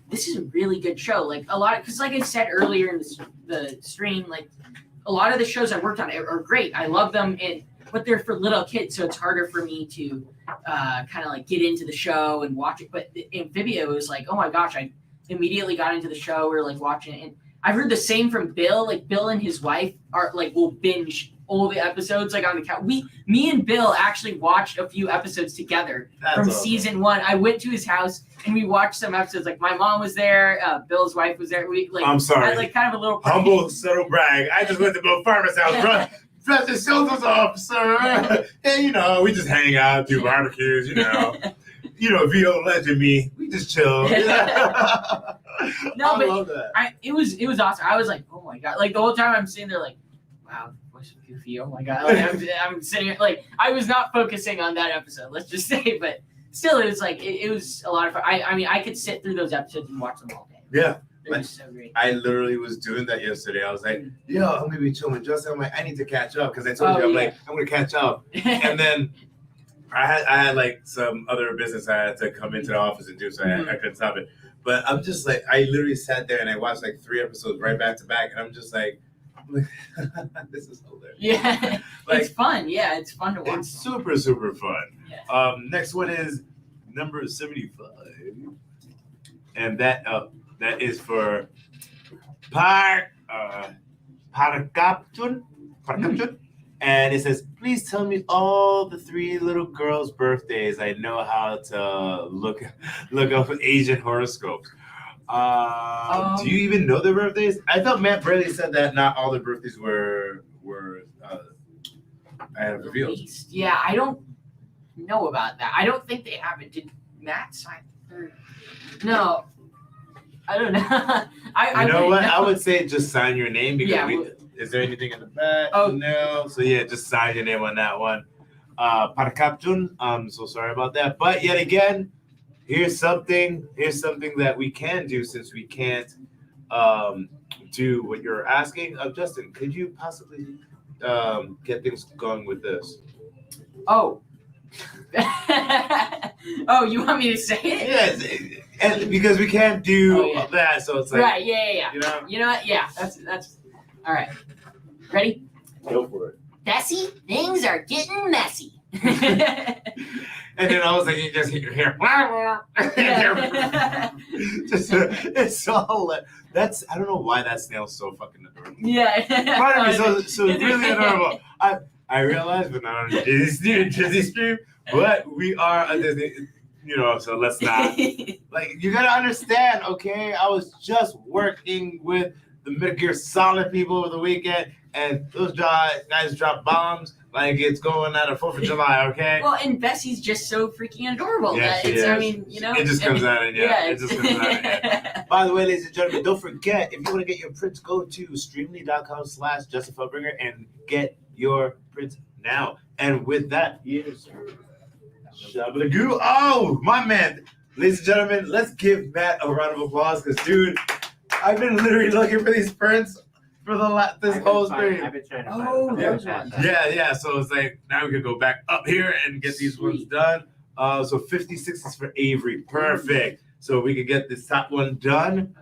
this is a really good show. A lot because I said earlier in the stream, a lot of the shows I worked on are great. I love them, but they're for little kids, so it's harder for me to kind of get into the show and watch it. But Amphibia was oh my gosh, I immediately got into the show. We were watching it, and I've heard the same from Bill. Bill and his wife are will binge all the episodes on the couch. Me and Bill actually watched a few episodes together from awesome. Season 1. I went to his house and we watched some episodes. My mom was there, Bill's wife was there. I'm sorry. I had kind of a little humble, subtle brag. I just went to Bill Farmer's house, brush his shoulders off, sir. And we just hang out, do barbecues. VO legend me. We just chill. No, I love that. It was awesome. I was oh my god, the whole time I'm sitting there wow, what's goofy? Oh my god, I'm sitting here I was not focusing on that episode. Let's just say, but still, it was it was a lot of fun. I mean, I could sit through those episodes and watch them all day. Yeah. It was so great. I literally was doing that yesterday. I was yo, I'm gonna be chilling. Justin, I'm I need to catch up because I told you I'm gonna catch up, and then. I had some other business I had to come into the office and do, so I couldn't stop it. But I'm just I literally sat there and I watched 3 episodes right back to back, and I'm just this is hilarious. Yeah, it's fun. Yeah, it's fun to watch. It's super, super fun. Yeah. Next one is number 75, and that is for Parkapchun. And it says, please tell me all the 3 little girls' birthdays. I know how to look up Asian horoscopes. Do you even know their birthdays? I thought Matt Braley said that not all their birthdays were revealed. Yeah, I don't know about that. I don't think they have it. Did Matt sign? No, I don't know. You know what? I would say just sign your name because is there anything in the back? Oh no. So yeah, just sign your name on that one. Parkapchun. I'm so sorry about that. But yet again, here's something that we can do since we can't do what you're asking. Justin, could you possibly get things going with this? Oh. Oh, you want me to say it? Yes, and because we can't do that, so it's right. Yeah. You know what? Yeah, that's all right. Ready? Go for it. Bessie, things are getting messy. And then all of a sudden you just hear it's all that's I don't know why that snail's so fucking adorable. Yeah. Part of me so really adorable. I realize we're not on a Disney stream, but we are a Disney, so let's not. You gotta understand, okay? I was just working with the Metal Gear Solid people over the weekend, and those guys drop bombs like it's going out of 4th of July, okay? Well, and Bessie's just so freaking adorable. Yeah, she is. I mean, It just comes out in it just comes out in By the way, ladies and gentlemen, don't forget, if you want to get your prints, go to streamily.com/JustinFelbinger and get your prints now. And with that, here's Shabba-da-goo. Oh, my man. Ladies and gentlemen, let's give Matt a round of applause because, dude, I've been literally looking for these prints for this whole stream. I've been trying to find those ones. Yeah. So it's now we can go back up here and get these ones done. So 56 is for Avery. Perfect. So we can get this top one done.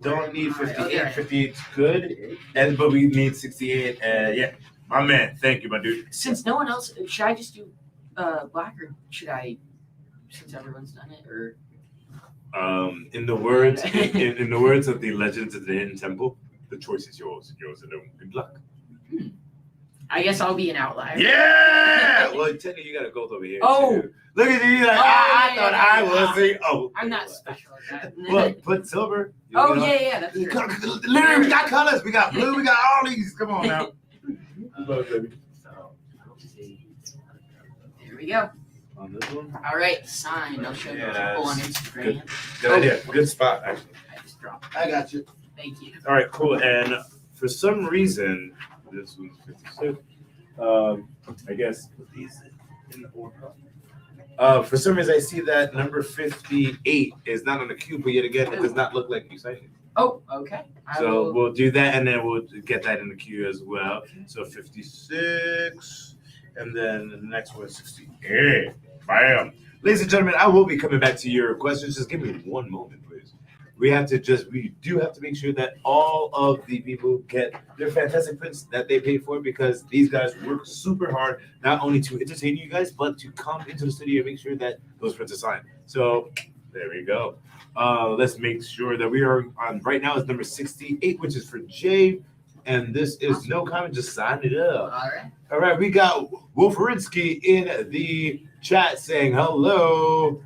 don't need Alright, 58. okay. 58 is good, but we need 68. Yeah, my man. Thank you, my dude. Since no one else, should I just do black or should I? Since everyone's done it, or In the words in the words of the Legends of the Hidden Temple, the choice is yours. Yours alone. Good luck. I guess I'll be an outlier. Yeah. Well, technically, you got a gold over here. Oh. Too. Look at you. Like, I thought I was the. Oh. I'm not special at that. Look, put silver. Oh yeah, that's true. Literally, we got colors. We got blue. We got all these. Come on now. There we go. On this one? All right, sign. I'll show Yeah, people on that's Instagram. Good idea. Good spot, actually. I just dropped. I got you. Thank you. All right, cool. And for some reason, this one's 56. I guess put these in the order. For some reason, I see that number 58 is not on the queue, but yet again, it does not look like you signed it. Oh, okay. So we'll do that, and then we'll get that in the queue as well. So 56, and then the next one is 68. Bam. Ladies and gentlemen, I will be coming back to your questions. Just give me one moment, please. We do have to make sure that all of the people get their fantastic prints that they paid for, because these guys work super hard, not only to entertain you guys, but to come into the studio and make sure that those prints are signed. So there we go. Let's make sure that we are on right now is number 68, which is for Jay. And this is no comment, just sign it up. All right. All right, we got Wolferinsky in the chat saying hello.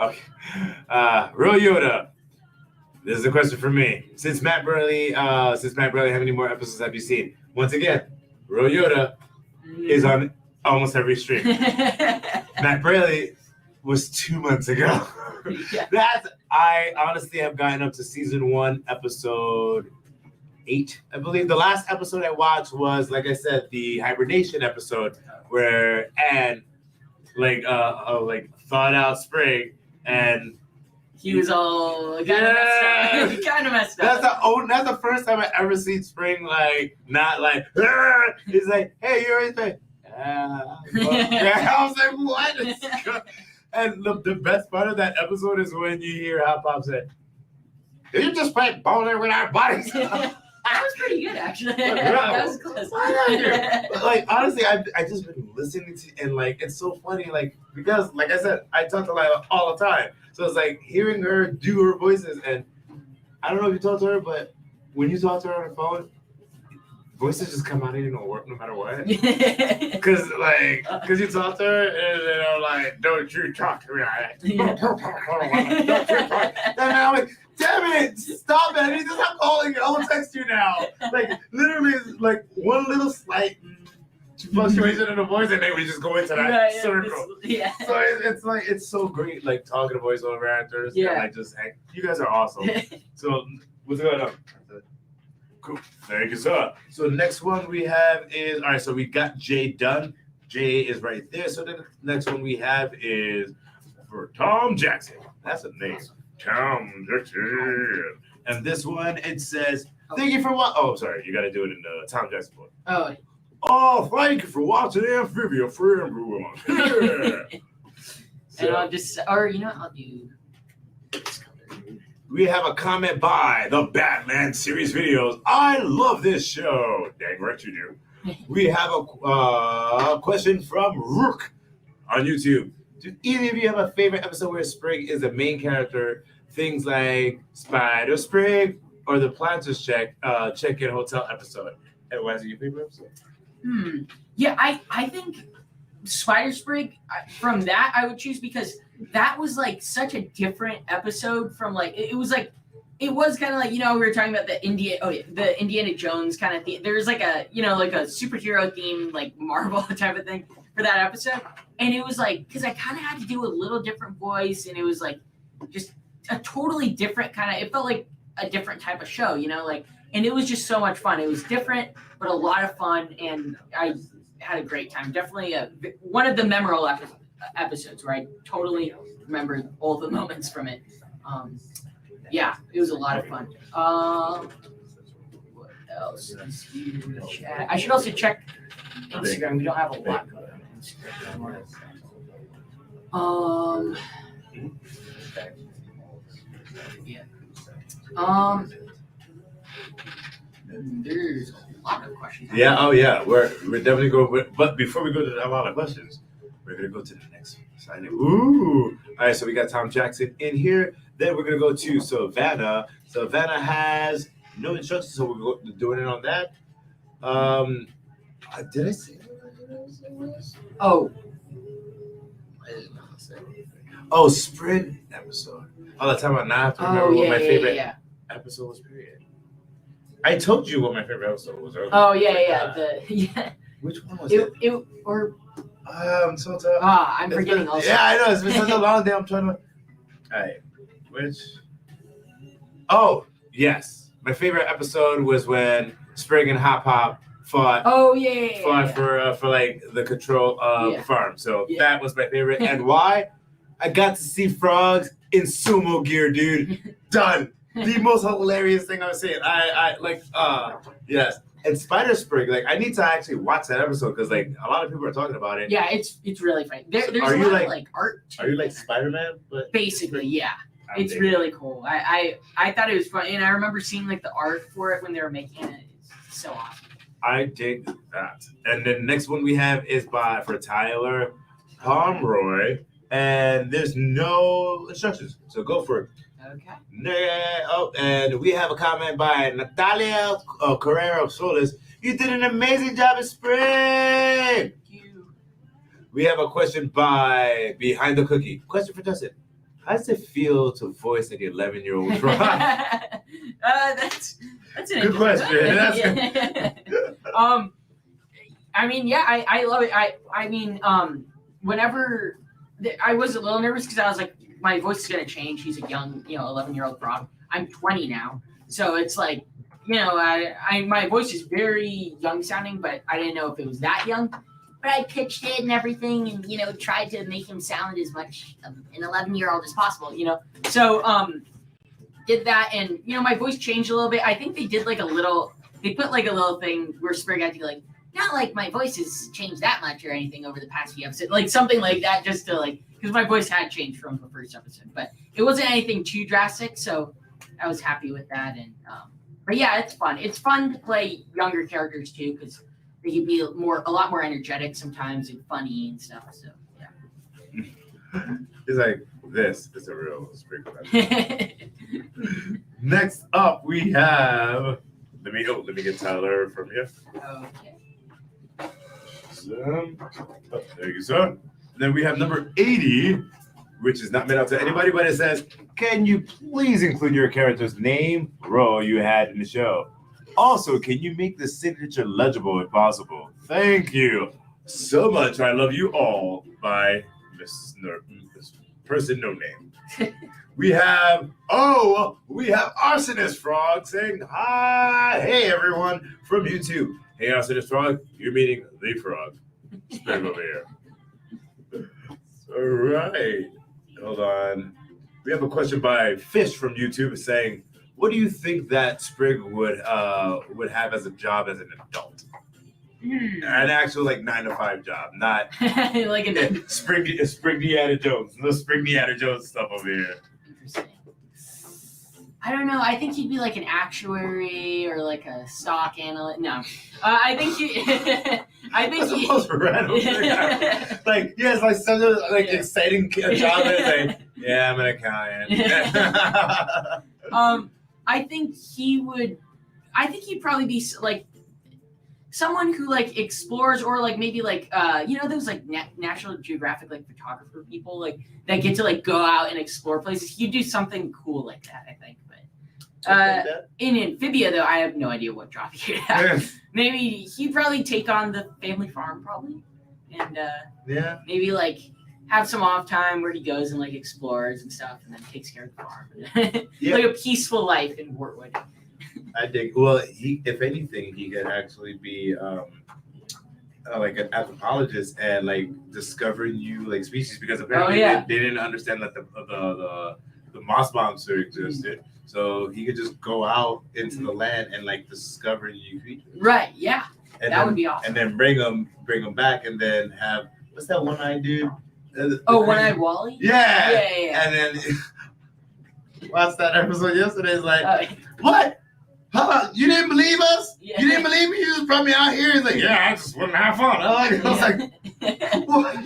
Okay. Real Yoda. This is a question for me. Since Matt Burley, how many more episodes have you seen? Once again, Real Yoda is on almost every stream. Matt Burley was 2 months ago. Yeah. I honestly have gotten up to season 1, episode 8, I believe. The last episode I watched was, like I said, the hibernation episode where Anne thawed out Sprig, and he was all kind of messed up. He kind of messed up. That's the first time I ever seen Spring not like. He's like, hey, you're right there. I was like, what? And the best part of that episode is when you hear Hot Pop say, "Did you just play bowling with our bodies?" That was pretty good, actually. Yeah. That was close. Like, honestly, I just been listening to, and it's so funny, because like I said, I talk to Lila all the time, so it's like hearing her do her voices, and I don't know if you talk to her, but when you talk to her on the phone, voices just come out, and don't work no matter what. Because you talk to her, and they're like, "Don't you talk to me like that." Don't you talk. And I'm like, damn it, stop it. I need to stop calling you. I will text you now. Literally, one little slight fluctuation in the voice, and then we just go into that circle. Yeah. So it's so great, talking to voiceover actors. Yeah. And you guys are awesome. So what's going on? Cool. Thank you, sir. So next one we have is, all right, so we got Jay done. Jay is right there. So the next one we have is for Tom Jackson. That's a name. Tom Jackson. And this one, it says, thank you for watching. Oh, sorry. You got to do it in the Tom Jackson book. Oh. Oh, thank you for watching Amphibia for everyone. Yeah. And I'll just, or you know what, I'll do this color. We have a comment by the Batman series videos. I love this show. Dang right you do. We have a question from Rook on YouTube. Do either of you have a favorite episode where Sprig is the main character? Things like Spider Sprig or the Planters check-in hotel episode. And why is it your favorite episode? Yeah, I think Spider Sprig, from that I would choose, because that was such a different episode from it was kind of we were talking about the Indiana Jones kind of theme. There's a a superhero theme, Marvel type of thing for that episode, and it was because I kind of had to do a little different voice, and it was just a totally different kind of, it felt like a different type of show, and it was just so much fun. It was different, but a lot of fun, and I had a great time. Definitely one of the memorable episodes where I totally remember all the moments from it. Yeah, it was a lot of fun. What else is here in the chat? I should also check Instagram. We don't have a lot going on Instagram. There's a lot of questions. Yeah. Oh, yeah. We're definitely going. But before we go to a lot of questions, we're gonna go to the next one. Ooh. All right. So we got Tom Jackson in here. Then we're gonna go to Savannah. Savannah has no instructions, so we're doing it on that. Did I say? Oh. Oh, Sprig episode. All the time. Now I have to remember what my favorite episode was. Period. I told you what my favorite episode was earlier. Oh yeah. Which one was it? I'm so tired. I'm forgetting also. Yeah, I know. It's been such a long day. I'm trying to. All right. Which? Oh, yes. My favorite episode was when Sprig and Hop Hop fought. Oh yeah. Fought for like the control of the farm. So that was my favorite. And why? I got to see frogs in sumo gear, dude. Done. The most hilarious thing I've seen. I like. Yes. And Spider Sprig, like I need to actually watch that episode because like a lot of people are talking about it. Yeah, it's really funny. There's a lot of like art. Are you like Spider-Man? But basically, yeah. It's really cool. I thought it was fun, and I remember seeing like the art for it when they were making it. It's so awesome. I dig that. And the next one we have is for Tyler Pomeroy, and there's no instructions, so go for it. Okay. Oh, and we have a comment by Natalia Carrero Solis. You did an amazing job at Spring. Thank you. We have a question by Behind the Cookie. Question for Justin. How does it feel to voice an 11-year-old frog? That's an good question. I mean, yeah, I love it. I mean, whenever I was a little nervous because I was like, my voice is gonna change. He's a young, 11-year-old frog. I'm 20 now, so it's like, my voice is very young sounding, but I didn't know if it was that young. But I pitched it and everything, and tried to make him sound as much of an 11-year-old as possible. So did that, and my voice changed a little bit. I think they did like they put like a little thing where Sprig had to be like, not like my voice has changed that much or anything over the past few episodes, like something like that, just to like, because my voice had changed from the first episode, but it wasn't anything too drastic, so I was happy with that. And but yeah, it's fun. It's fun to play younger characters too, because they can be a lot more energetic sometimes and funny and stuff. So yeah. It's like this is a real Sprig. Next up, we have. Let me get Tyler from you. Okay. There you go. Then we have number 80, which is not meant out to anybody, but it says, can you please include your character's name, role you had in the show? Also, can you make the signature legible if possible? Thank you so much. I love you all. By this person, no name. We have Arsonist Frog saying hi. Hey, everyone from YouTube. Hey, Arsonist Frog, you're meeting the frog. Sprig over here. All right. Hold on. We have a question by Fish from YouTube saying, what do you think that Sprig would have as a job as an adult? An actual 9-to-5 job, not like a Sprig Indiana Jones. No Sprig Indiana Jones stuff over here. Interesting. I don't know. I think he'd be like an actuary or like a stock analyst. No, I think he. That's the most random thing. Like, yes, like such a exciting job. It's like, yeah, I'm an accountant. I think he would. I think he'd probably be like someone who explores, or maybe those National Geographic photographer people that get to go out and explore places. He'd do something cool like that, I think. But in Amphibia, though, I have no idea what job he'd have. Maybe he'd probably take on the family farm, probably, and maybe have some off time where he goes and explores and stuff, and then takes care of the farm. Like a peaceful life in Wortwood. I think. Well, if anything, he could actually be an anthropologist and discovering new species, because apparently they didn't understand that the moss monster existed. So he could just go out into the land and discover new creatures. Right. Yeah. And that would be awesome. And then bring them back, and then have what's that one-eyed dude? One-eyed Wally. Yeah. And then watched that episode yesterday. It's like, what? Huh? You didn't believe us? Yeah. You didn't believe me? You just brought me out here. He's like, yeah, I just want to have fun. I was like, what?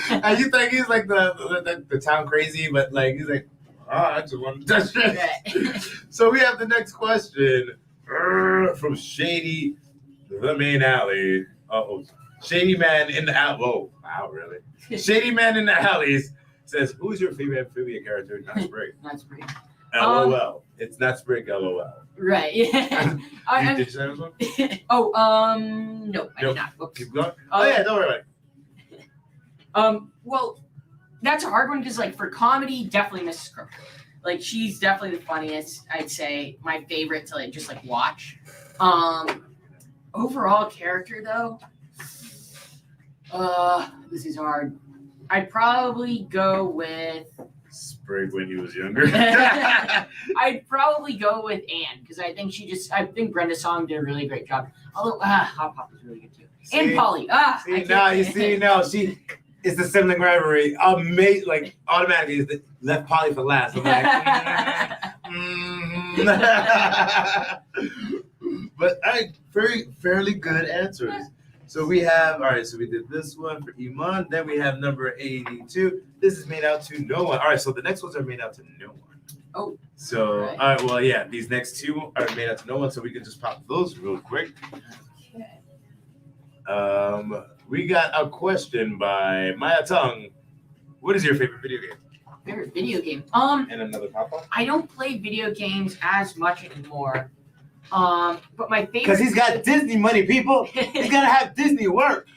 And you think he's like the town crazy, but like he's like, oh, I just want to touch it. Right. So we have the next question from Shady, the main alley. Uh-oh. Shady Man in the alley. Whoa, wow, really? Shady Man in the alleys says, who's your favorite Amphibia character? Not Sprig. Not Sprig. LOL. It's not Sprig, LOL. Right. Yeah. Did you say this one? No, I did not. Whoops. Keep going. Oh yeah, don't worry about it. Well, that's a hard one because, like, for comedy, definitely Mrs. Crook. Like, she's definitely the funniest. I'd say my favorite to like just like watch. Overall character though, this is hard. I'd probably go with Sprig when he was younger. I'd probably go with Anne because I think Brenda Song did a really great job. Although Hot Pop is really good too. And Polly. It's the sibling rivalry. Like automatically is the left Polly for last. I'm like, But fairly good answers. So we have, all right, so we did this one for Iman. Then we have number 82. This is made out to no one. All right, so the next ones are made out to no one. Oh. So, all right, well, yeah, these next two are made out to no one, so we can just pop those real quick. Okay. We got a question by Maya Tung. What is your favorite video game? Favorite video game? And another pop-up? I don't play video games as much anymore. But my favorite. Because he's got Disney money, people. He's gotta have Disney work.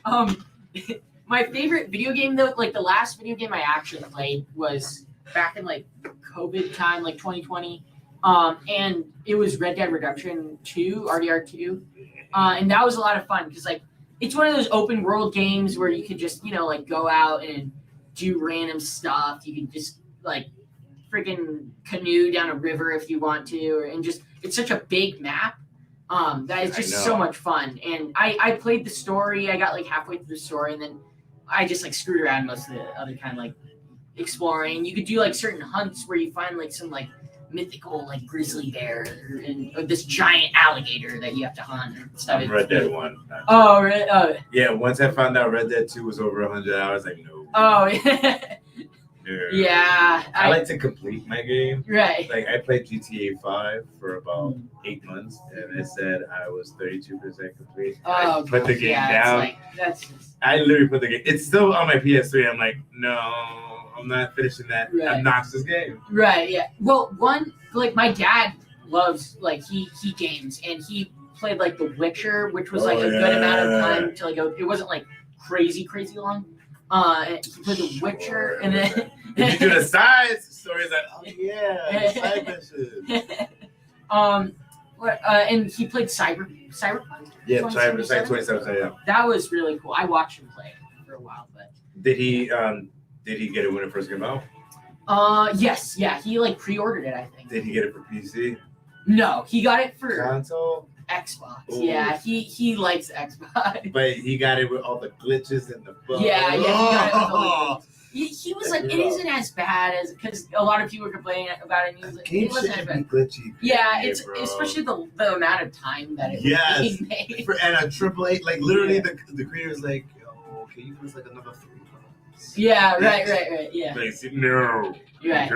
My favorite video game though, like the last video game I actually played was back in like COVID time, like 2020. And it was Red Dead Redemption 2, RDR2. And that was a lot of fun because like it's one of those open world games where you could just, like go out and do random stuff. You could just like freaking canoe down a river if you want to, and just it's such a big map that is just so much fun. And I played the story. I got like halfway through the story, and then I just like screwed around most of the other kind of like exploring. You could do like certain hunts where you find like some like mythical like grizzly bear or this giant alligator that you have to hunt and stuff. Red Dead 1. Oh, really? Oh. Yeah, once I found out Red Dead 2 was over 100 hours, like no. Oh, yeah. Yeah. I like to complete my game. Right. Like I played GTA 5 for about 8 months, and it said I was 32% complete. Oh, I put the game down. Like, that's just... I literally put the game. It's still on my PS3. I'm like, no, I'm not finishing that obnoxious game. Right. Yeah. Well, my dad loves he games, and he played like The Witcher, which was like a good amount of time to like go. It wasn't like crazy long. He played The Witcher, and then if you do the side stories, like, oh yeah, the side missions. And he played Cyberpunk. Yeah, Cyberpunk 2077. Yeah. That was really cool. I watched him play for a while, but did he get it when it first came out? Yes, yeah, he like pre-ordered it, I think. Did he get it for PC? No, he got it for console. Xbox. Ooh. Yeah, he likes Xbox. But he got it with all the glitches and the bugs. Yeah, he got it with all the glitches. He was like, it isn't as bad as, because a lot of people were complaining about it, and he was like, it wasn't as bad. Glitchy. Yeah, it's especially the amount of time that it was being made. And a AAA, like literally the creator's like, yo, can you give us like another 3 months? Yeah, right, yeah. Like, no. Right.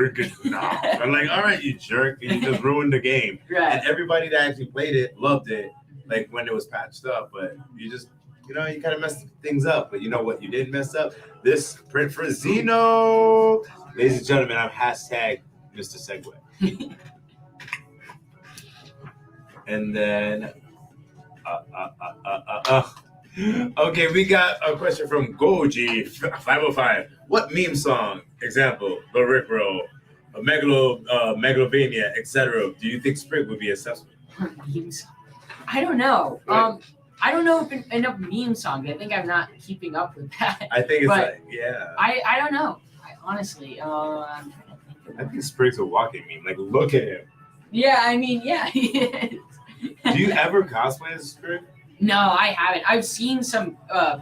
No. I'm like, all right, you jerk, and you just ruined the game. Right. And everybody that actually played it loved it, like when it was patched up. But you just, you kind of messed things up. But you know what? You didn't mess up. This print for Zeno, ladies and gentlemen. I'm hashtag Mr. Segway. And then, okay, we got a question from Goji 505. What meme song, example, the Rickroll, a Megalovania, etc., do you think Sprig would be accessible? Memes? I don't know. Right. I don't know if enough meme songs. I think I'm not keeping up with that. I think it's I don't know. Honestly, I think Sprig's a walking meme. Like, look at him. Yeah, I mean, yeah, he is. Do you ever cosplay as Sprig? No, I haven't. I've seen some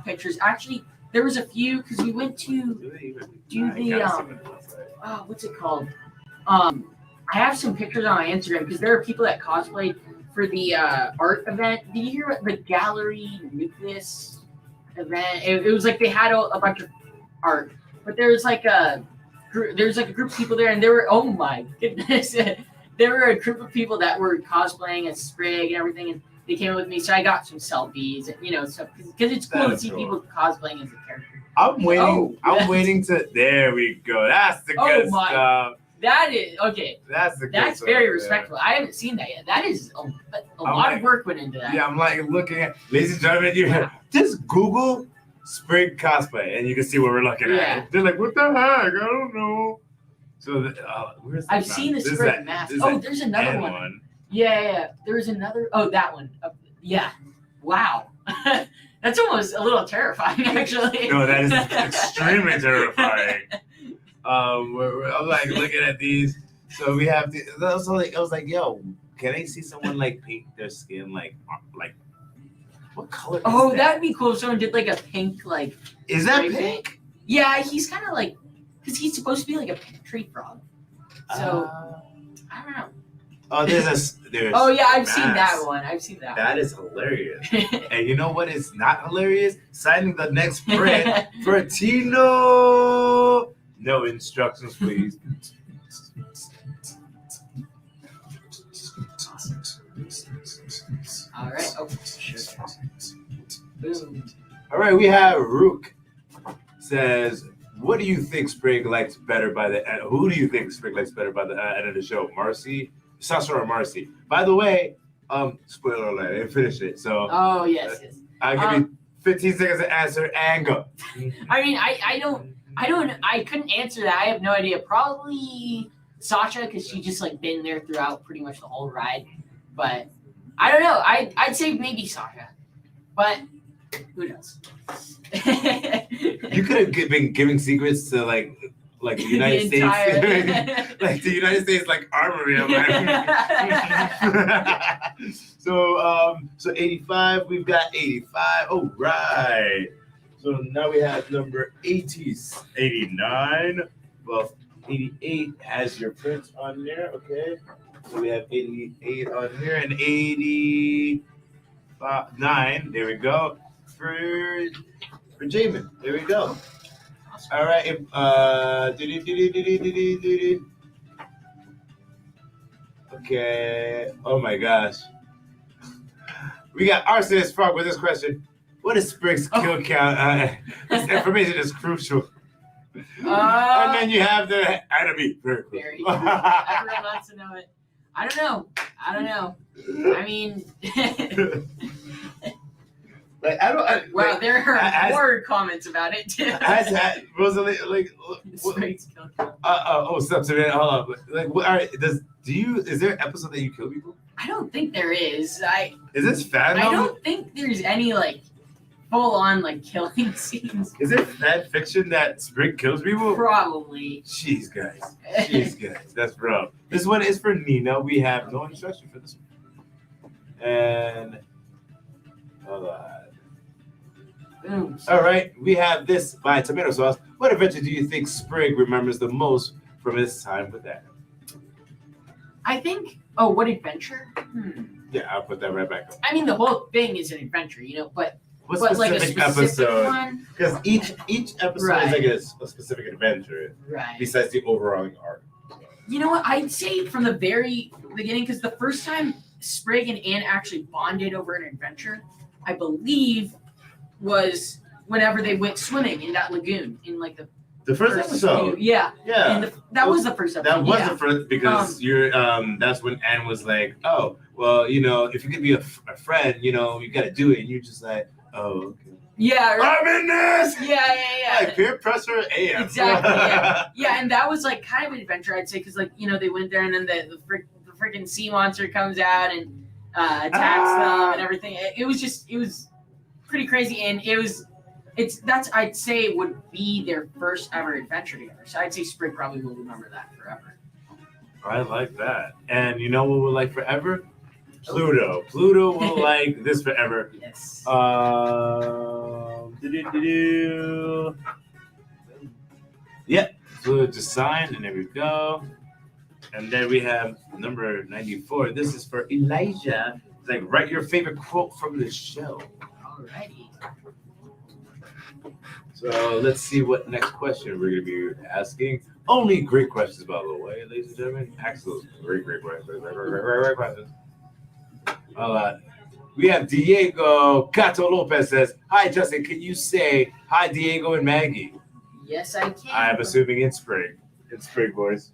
pictures. Actually, there was a few because we went to do the what's it called? I have some pictures on my Instagram because there are people that cosplayed for the art event. Did you hear about the Gallery Nucleus event? It was like they had a bunch of art, but there was like a group of people there, and there were, oh my goodness, there were a group of people that were cosplaying as Sprig and everything, and they came up with me, so I got some selfies, and stuff because it's cool to see people cosplaying as a character. I'm waiting. Oh, I'm waiting to. There we go. That's the good stuff. That is okay. That's the good That's stuff, very respectful. I haven't seen that yet. That is a lot of work went into that. Yeah, I'm like looking at, ladies and gentlemen, just Google Sprig cosplay, and you can see what we're looking at. They're like, what the heck? I don't know. So where's I've seen the Sprig mask. Oh, there's another one. Yeah. There's another. Oh, that one. Yeah. Wow. That's almost a little terrifying, actually. No, that is extremely terrifying. I'm like looking at these. So we have to. I was like, yo, can I see someone like paint their skin like what color? Oh, that'd be cool if someone did like a pink like. Is that pink? Yeah, he's kind of like, because he's supposed to be like a pink tree frog. So I don't know. Oh, there's. Oh yeah, I've seen that one. That is hilarious. And you know what is not hilarious? Signing the next print for Tino. No instructions, please. All right. Oh, sure. Boom. All right, we have Rook says, "What do you think Sprig likes better by the end? Who do you think Sprig likes better by the end of the show? Marcy, Sasha, or Marcy? By the way, spoiler alert, I didn't finish it, so. Oh yes. I'll give you 15 seconds to answer and go. I mean, I couldn't answer that. I have no idea. Probably Sasha, because she just like been there throughout pretty much the whole ride. But I don't know. I'd say maybe Sasha, but who knows? You could have been giving secrets to like the United States, like the United States like armory. I'm like. So 85. We've got 85. Oh right. So now we have number 89. Well, 88 has your prints on there. Okay. So we have 88 on here and 89. There we go. For Jamin. There we go. All right. Okay. Oh my gosh. We got Arsonist Frog with this question. What is Sprig's kill count? This information is crucial. And then you have the enemy. Very cool. Everyone wants to know it. I don't know. I mean, like wow, there are more comments about it too. Rosalie, like, Sprig's kill count. Subsidiary. Hold on. Like, all right. Is there an episode that you kill people? I don't think there is. Is this fan? I don't think there's any like full on like killing scenes. Is it fan fiction that Sprig kills people? Probably. Jeez, guys. That's rough. This one is for Nina. We have no instruction for this one. And hold on. Boom. All right, we have this by Tomato Sauce. What adventure do you think Sprig remembers the most from his time with that? I think. Oh, what adventure? Yeah, I'll put that right back up. I mean, the whole thing is an adventure, but what like a specific specific episode? one. Because each episode is like a specific adventure, right? Besides the overall arc. You know what? I'd say from the very beginning, because the first time Sprig and Anne actually bonded over an adventure, I believe, was whenever they went swimming in that lagoon in like the first episode. Yeah. And that was the first episode. That was the first because that's when Anne was like, oh, well, if you could be a friend, you got to do it, and you're just like, oh, okay. Yeah. Right. I'm in this. Yeah. Like peer pressure AF. Exactly. Yeah, and that was like kind of an adventure, I'd say, because like they went there, and then the freaking sea monster comes out and attacks them and everything. It was pretty crazy, and that's I'd say would be their first ever adventure together. So I'd say Sprig probably will remember that forever. I like that. And you know what we'll like forever? Pluto. Pluto will like this forever. Yes. Yep. Pluto just signed, and there we go. And then we have number 94. This is for Elijah. It's like, write your favorite quote from the show. Alrighty. So let's see what next question we're going to be asking. Only great questions, by the way, ladies and gentlemen. Excellent. Great questions. Great questions. We have Diego Cato Lopez says, hi, Justin. Can you say hi, Diego and Maggie? Yes, I can. I'm assuming in Sprig. In Sprig, boys.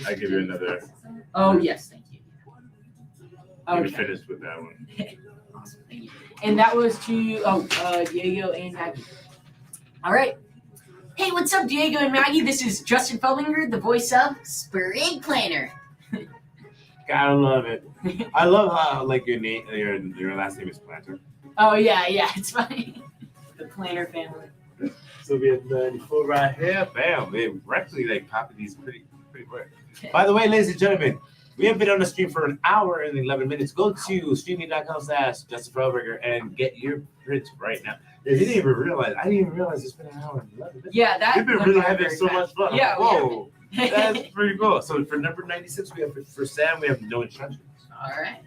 I give you another. Oh, yes. Thank you. Okay. You finished with that one. Awesome. Thank you. And that was to Diego and Maggie. All right. Hey, what's up, Diego and Maggie? This is Justin Felbinger, the voice of Sprig Planner. Gotta love it. I love how like your name, your last name is Planter. Oh yeah, it's funny. The Planner family. So we have 94 right here. Bam! We're actually like popping these pretty quick. By the way, ladies and gentlemen, we have been on the stream for an hour and 11 minutes. Go to streamily.com/Justin Felbinger and get your print right now. I didn't even realize it's been an hour and 11 minutes. Yeah, that. We've been really having so much fun. Yeah. Whoa. That's pretty cool. So for number 96, we have for Sam, we have no instructions. All right.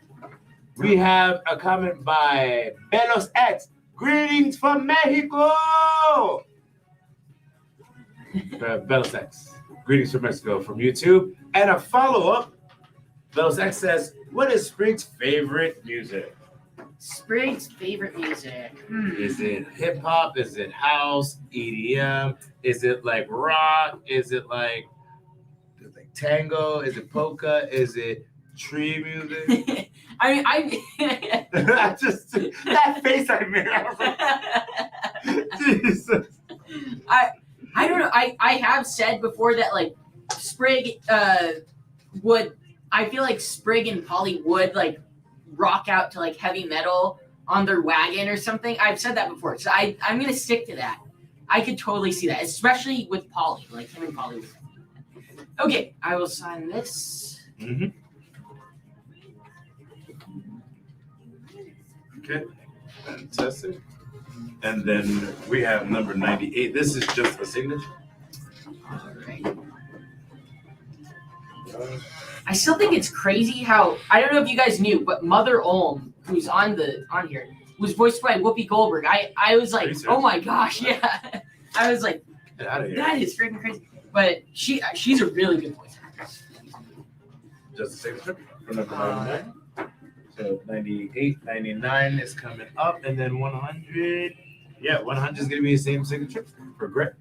We have a comment by Belos X. Greetings from Mexico. Belos X. Greetings from Mexico from YouTube. And a follow-up. Belos X says, what is Sprig's favorite music? Sprig's favorite music. Is it hip hop? Is it house? EDM? Is it like rock? Is it like tango? Is it polka? Is it tree music? I just that face I made. Jesus. I don't know. I have said before that like Sprig would. I feel like Sprig and Polly would like rock out to like heavy metal on their wagon or something. I've said that before, so I'm gonna stick to that. I could totally see that, especially with Polly, like him and Polly. Okay, I will sign this. Mm-hmm. Okay, fantastic. And then we have number 98. This is just a signature. All right. I still think it's crazy how I don't know if you guys knew, but Mother Olm, who's on here, was voiced by Whoopi Goldberg. I was like, oh my gosh, yeah. I was like, that is freaking crazy. But she's a really good voice actress. Just a signature for number 99. So 98, 99 is coming up, and then 100. Yeah, 100 is gonna be the same signature for Grit.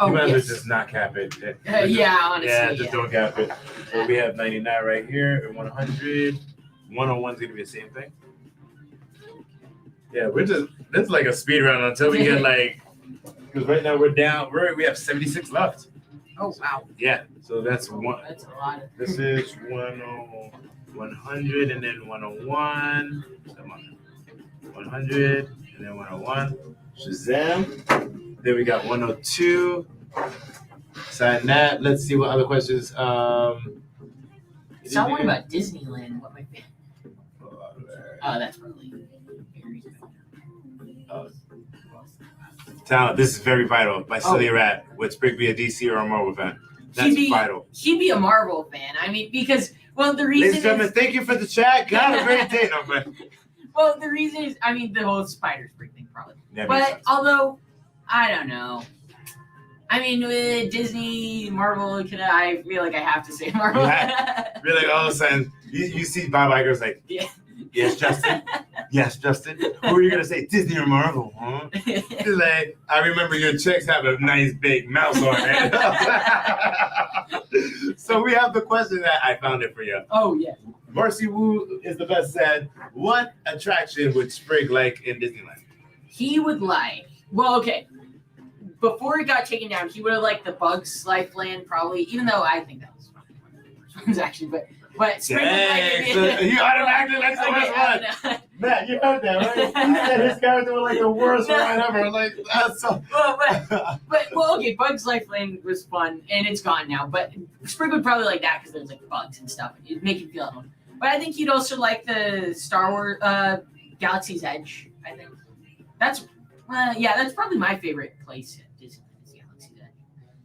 Oh, you might as well yes. just not cap it. Yeah, honestly. Yeah, just don't cap it. So we have 99 right here, and 100. 101 is gonna be the same thing. Yeah, that's like a speed round until we get like, because right now we have 76 left. Oh wow. Yeah, so that's one. That's a lot. This is 100 and then 101. 100 and then 101. Shazam. Then we got 102. Sign that. Let's see what other questions. Saw one about Disneyland. What might be? Oh, that's probably. Talent. This is very vital. By Silly Rat. Would Sprig be a DC or a Marvel fan? That's vital. He'd be a Marvel fan. I mean, because the reason. Ladies and gentlemen, thank you for the chat. Got a great day, no man. Well, the reason is, I mean, the whole Spider Sprig thing probably. Yeah, but although, I don't know. I mean, with Disney, Marvel, I feel like I have to say Marvel. Yeah. Really, like all of a sudden, you see Bob Iger's like, yeah. Yes, Justin. Yes, Justin. Who are you gonna say, Disney or Marvel? Huh? He's like, I remember your chicks have a nice big mouse on it. So we have the question that I found it for you. Oh yeah. Marcy Wu is the best said. What attraction would Sprig like in Disneyland? He would like. Well, okay. Before it got taken down, he would have liked the Bugs Life Land probably. Even though I think that was one of the worst ones actually, but Sprig would like it. So he automatically likes the worst one. Matt, you heard that, right? He said his character was like the worst one ever. Like that's so. Well, okay. Bugs Life Land was fun, and it's gone now. But Sprig would probably like that because there's like bugs and stuff. It'd make him feel at home. But I think he'd also like the Star Wars Galaxy's Edge. I think that's probably my favorite place at Disneyland is Galaxy's Edge.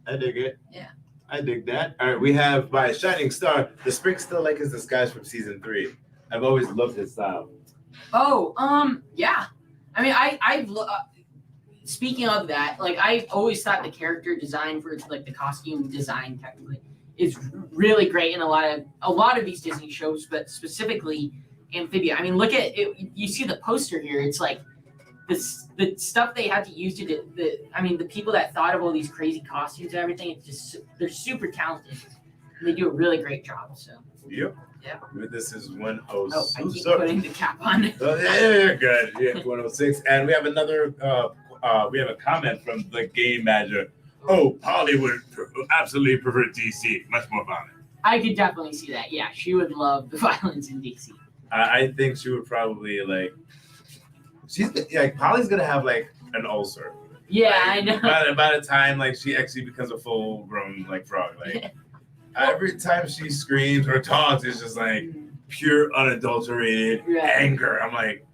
I dig it. Yeah. I dig that. All right, we have by Shining Star. The Sprig still like his disguise from season 3. I've always loved his style. Oh, yeah. I mean, speaking of that, like I've always thought the character design for like the costume design technically is really great in a lot of these Disney shows, but specifically Amphibia. I mean, look at it. You see the poster here. It's like the stuff they had to use to do the people that thought of all these crazy costumes and everything. It's just they're super talented. And they do a really great job. So. Yep. Yeah. This is 106. Oh, I keep putting the cap on. Oh, yeah, you're good. Yeah, 106. And we have another. We have a comment from the game manager. Oh, Polly would absolutely prefer DC. Much more violent. I could definitely see that. Yeah, she would love the violence in DC. I think she would probably like. She's like Polly's gonna have like an ulcer. Yeah, like, I know. By the time like she actually becomes a full grown like frog, like every time she screams or talks, it's just like pure unadulterated anger. I'm like,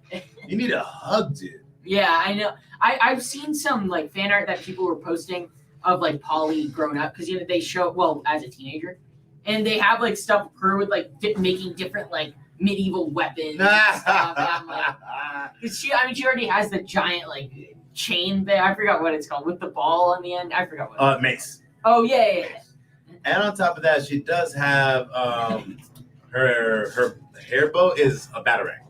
you need a hug, dude. Yeah, I know. I've seen some like fan art that people were posting of like Polly grown up because they show as a teenager, and they have like stuff of her with like making different like medieval weapons and stuff. And I'm like, cause she already has the giant like chain thing. I forgot what it's called with the ball on the end. I forgot what. Mace. Oh yeah. And on top of that, she does have her hair bow is a batarang.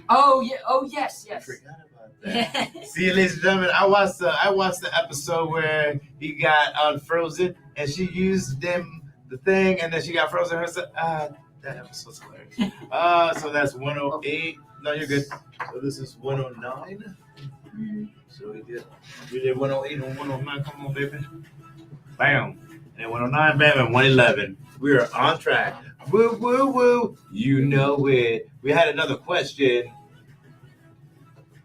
Oh yeah. Oh yes. I forgot about that. See, ladies and gentlemen, I watched the episode where he got unfrozen and she used the thing and then she got frozen herself. That episode's hilarious. So that's 108. No, you're good. So this is 109. So we did 108 and 109. Come on, baby. Bam. And 109, bam, and 111. We are on track. Woo, woo, woo. You know it. We had another question.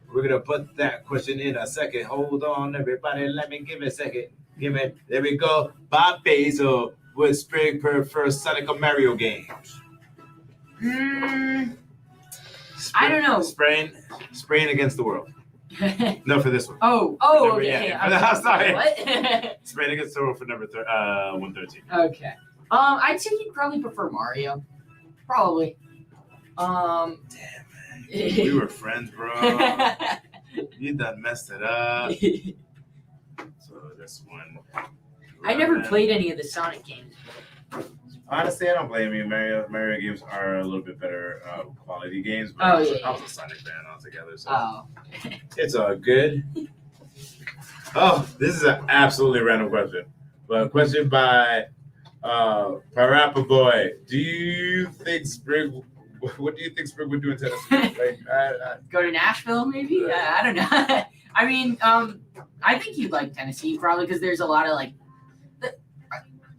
We're going to put that question in a second. Hold on, everybody. Let me give it a second. There we go. Bob Basil would Sprig prefer Sonic or Mario games? I don't know. Spraying against the world. No, for this one. Oh, Number, okay. Yeah. I'm sorry. What? Spraying against the world for number 113. Okay. I'd say you'd probably prefer Mario. Probably. Damn, man. We were friends, bro. You done messed it up. So this one. I never played any of the Sonic games. Honestly, I don't blame you. Mario games are a little bit better quality games, but I I was yeah. a Sonic fan altogether, so Oh. it's all good. Oh, this is an absolutely random question. But a question by Parappa Boy. Do you think Sprig? What do you think Sprig would do in Tennessee? Like, Go to Nashville, maybe? I don't know. I mean, I think you'd like Tennessee probably because there's a lot of like.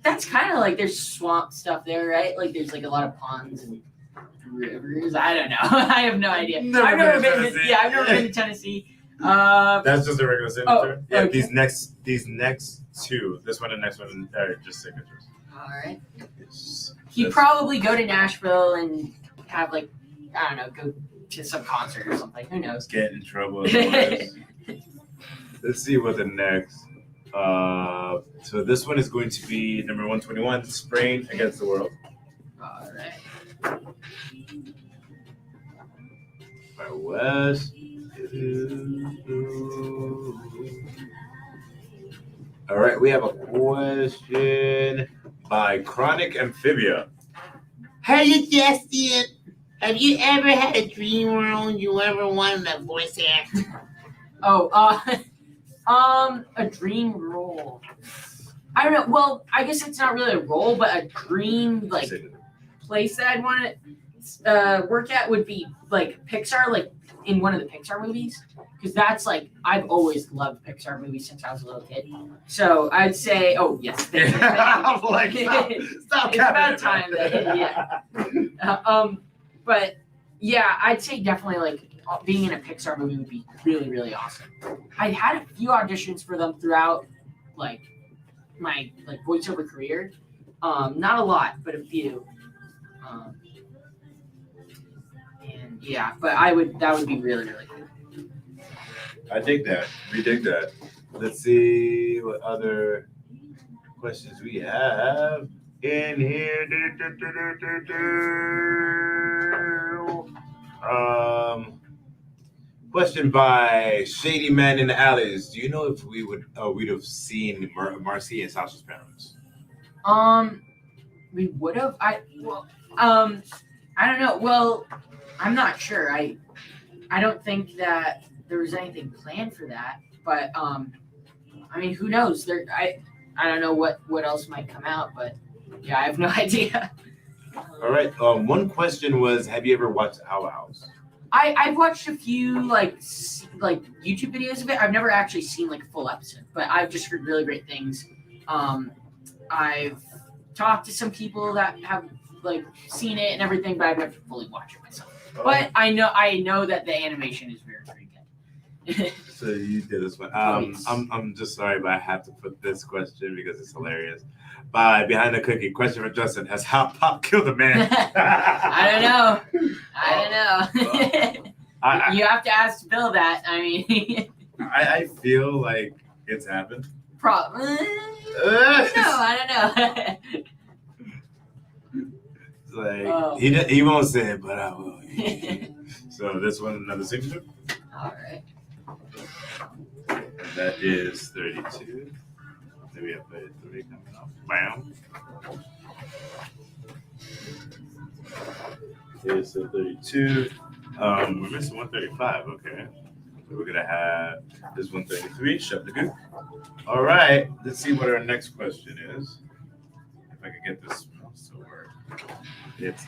That's kind of like there's swamp stuff there, right? Like there's like a lot of ponds and rivers. I don't know. I have no idea. I've never been to Tennessee. That's just a regular signature. Yeah, okay. these next two, this one and next one, are just signatures. All right. He'd probably go to Nashville and have like I don't know, go to some concert or something. Who knows? Get in trouble. Let's see what the next. So this one is going to be number 121, Spraying Against the World. All right. By Wes. All right, we have a question by Chronic Amphibia. Hey, Justin. Have you ever had a dream role you ever wanted to voice act? A dream role. I don't know. Well, I guess it's not really a role, but a dream like place that I'd want to work at would be like Pixar, like in one of the Pixar movies, because that's like I've always loved Pixar movies since I was a little kid. So I'd say, oh yes, thank you. I'm like, stop it's about time that yeah. But yeah, I'd say definitely like being in a Pixar movie would be really, really awesome. I had a few auditions for them throughout like my like voiceover career. Not a lot, but a few. And yeah, but that would be really, really cool. I dig that. We dig that. Let's see what other questions we have in here. Question by Shady Man in the Alleys. Do you know if we'd have seen Marcy and Sasha's parents? We would have. I don't know. Well, I'm not sure. I don't think that there was anything planned for that. But I mean, who knows? I don't know what else might come out. But yeah, I have no idea. All right. One question was, have you ever watched Owl House? I've watched a few like YouTube videos of it. I've never actually seen like a full episode, but I've just heard really great things. I've talked to some people that have like seen it and everything, but I've never fully watched it myself. But I know that the animation is very, very good. So you did this one. Yes. I'm just sorry, but I have to put this question because it's hilarious. By Behind the Cookie, question for Justin: has Hot Pop killed a man? I don't know. You have to ask Bill that. I mean, I feel like it's happened. probably. No, I don't know. It's like Oh. he won't say it, but I will. So this one, another signature. All right. That is 32. Then we have 33 coming up. Bam. Okay, so 32. We're missing 135. Okay. So we're gonna have this 133. Shut the goop. All right. Let's see what our next question is. If I can get this mouse to work. It's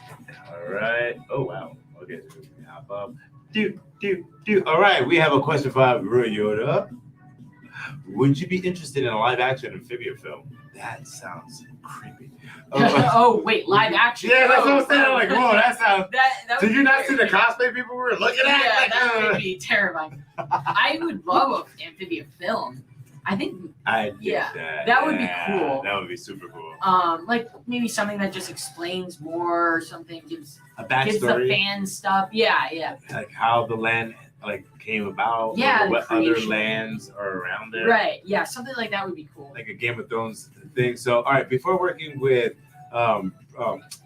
all right. Oh wow. Okay. So we hop up. Do. All right. We have a question by Yoda. Would you be interested in a live-action Amphibia film? That sounds creepy. Oh wait, live action. Yeah, that's what I'm saying. I'm like, whoa, that sounds. That Did would you be not see weird. the cosplay people were looking at? Yeah, Like, that would be terrifying. I would love an Amphibia film. I think, I did yeah, that. that would be Yeah, cool. That would be super cool. like maybe something that just explains more or something, gives A the backstory, fans stuff. Yeah. like how the land came about. Yeah, or the what other creation. lands are around there. Right. Yeah, something like that would be cool. Like a Game of Thrones thing. So, all right, before working with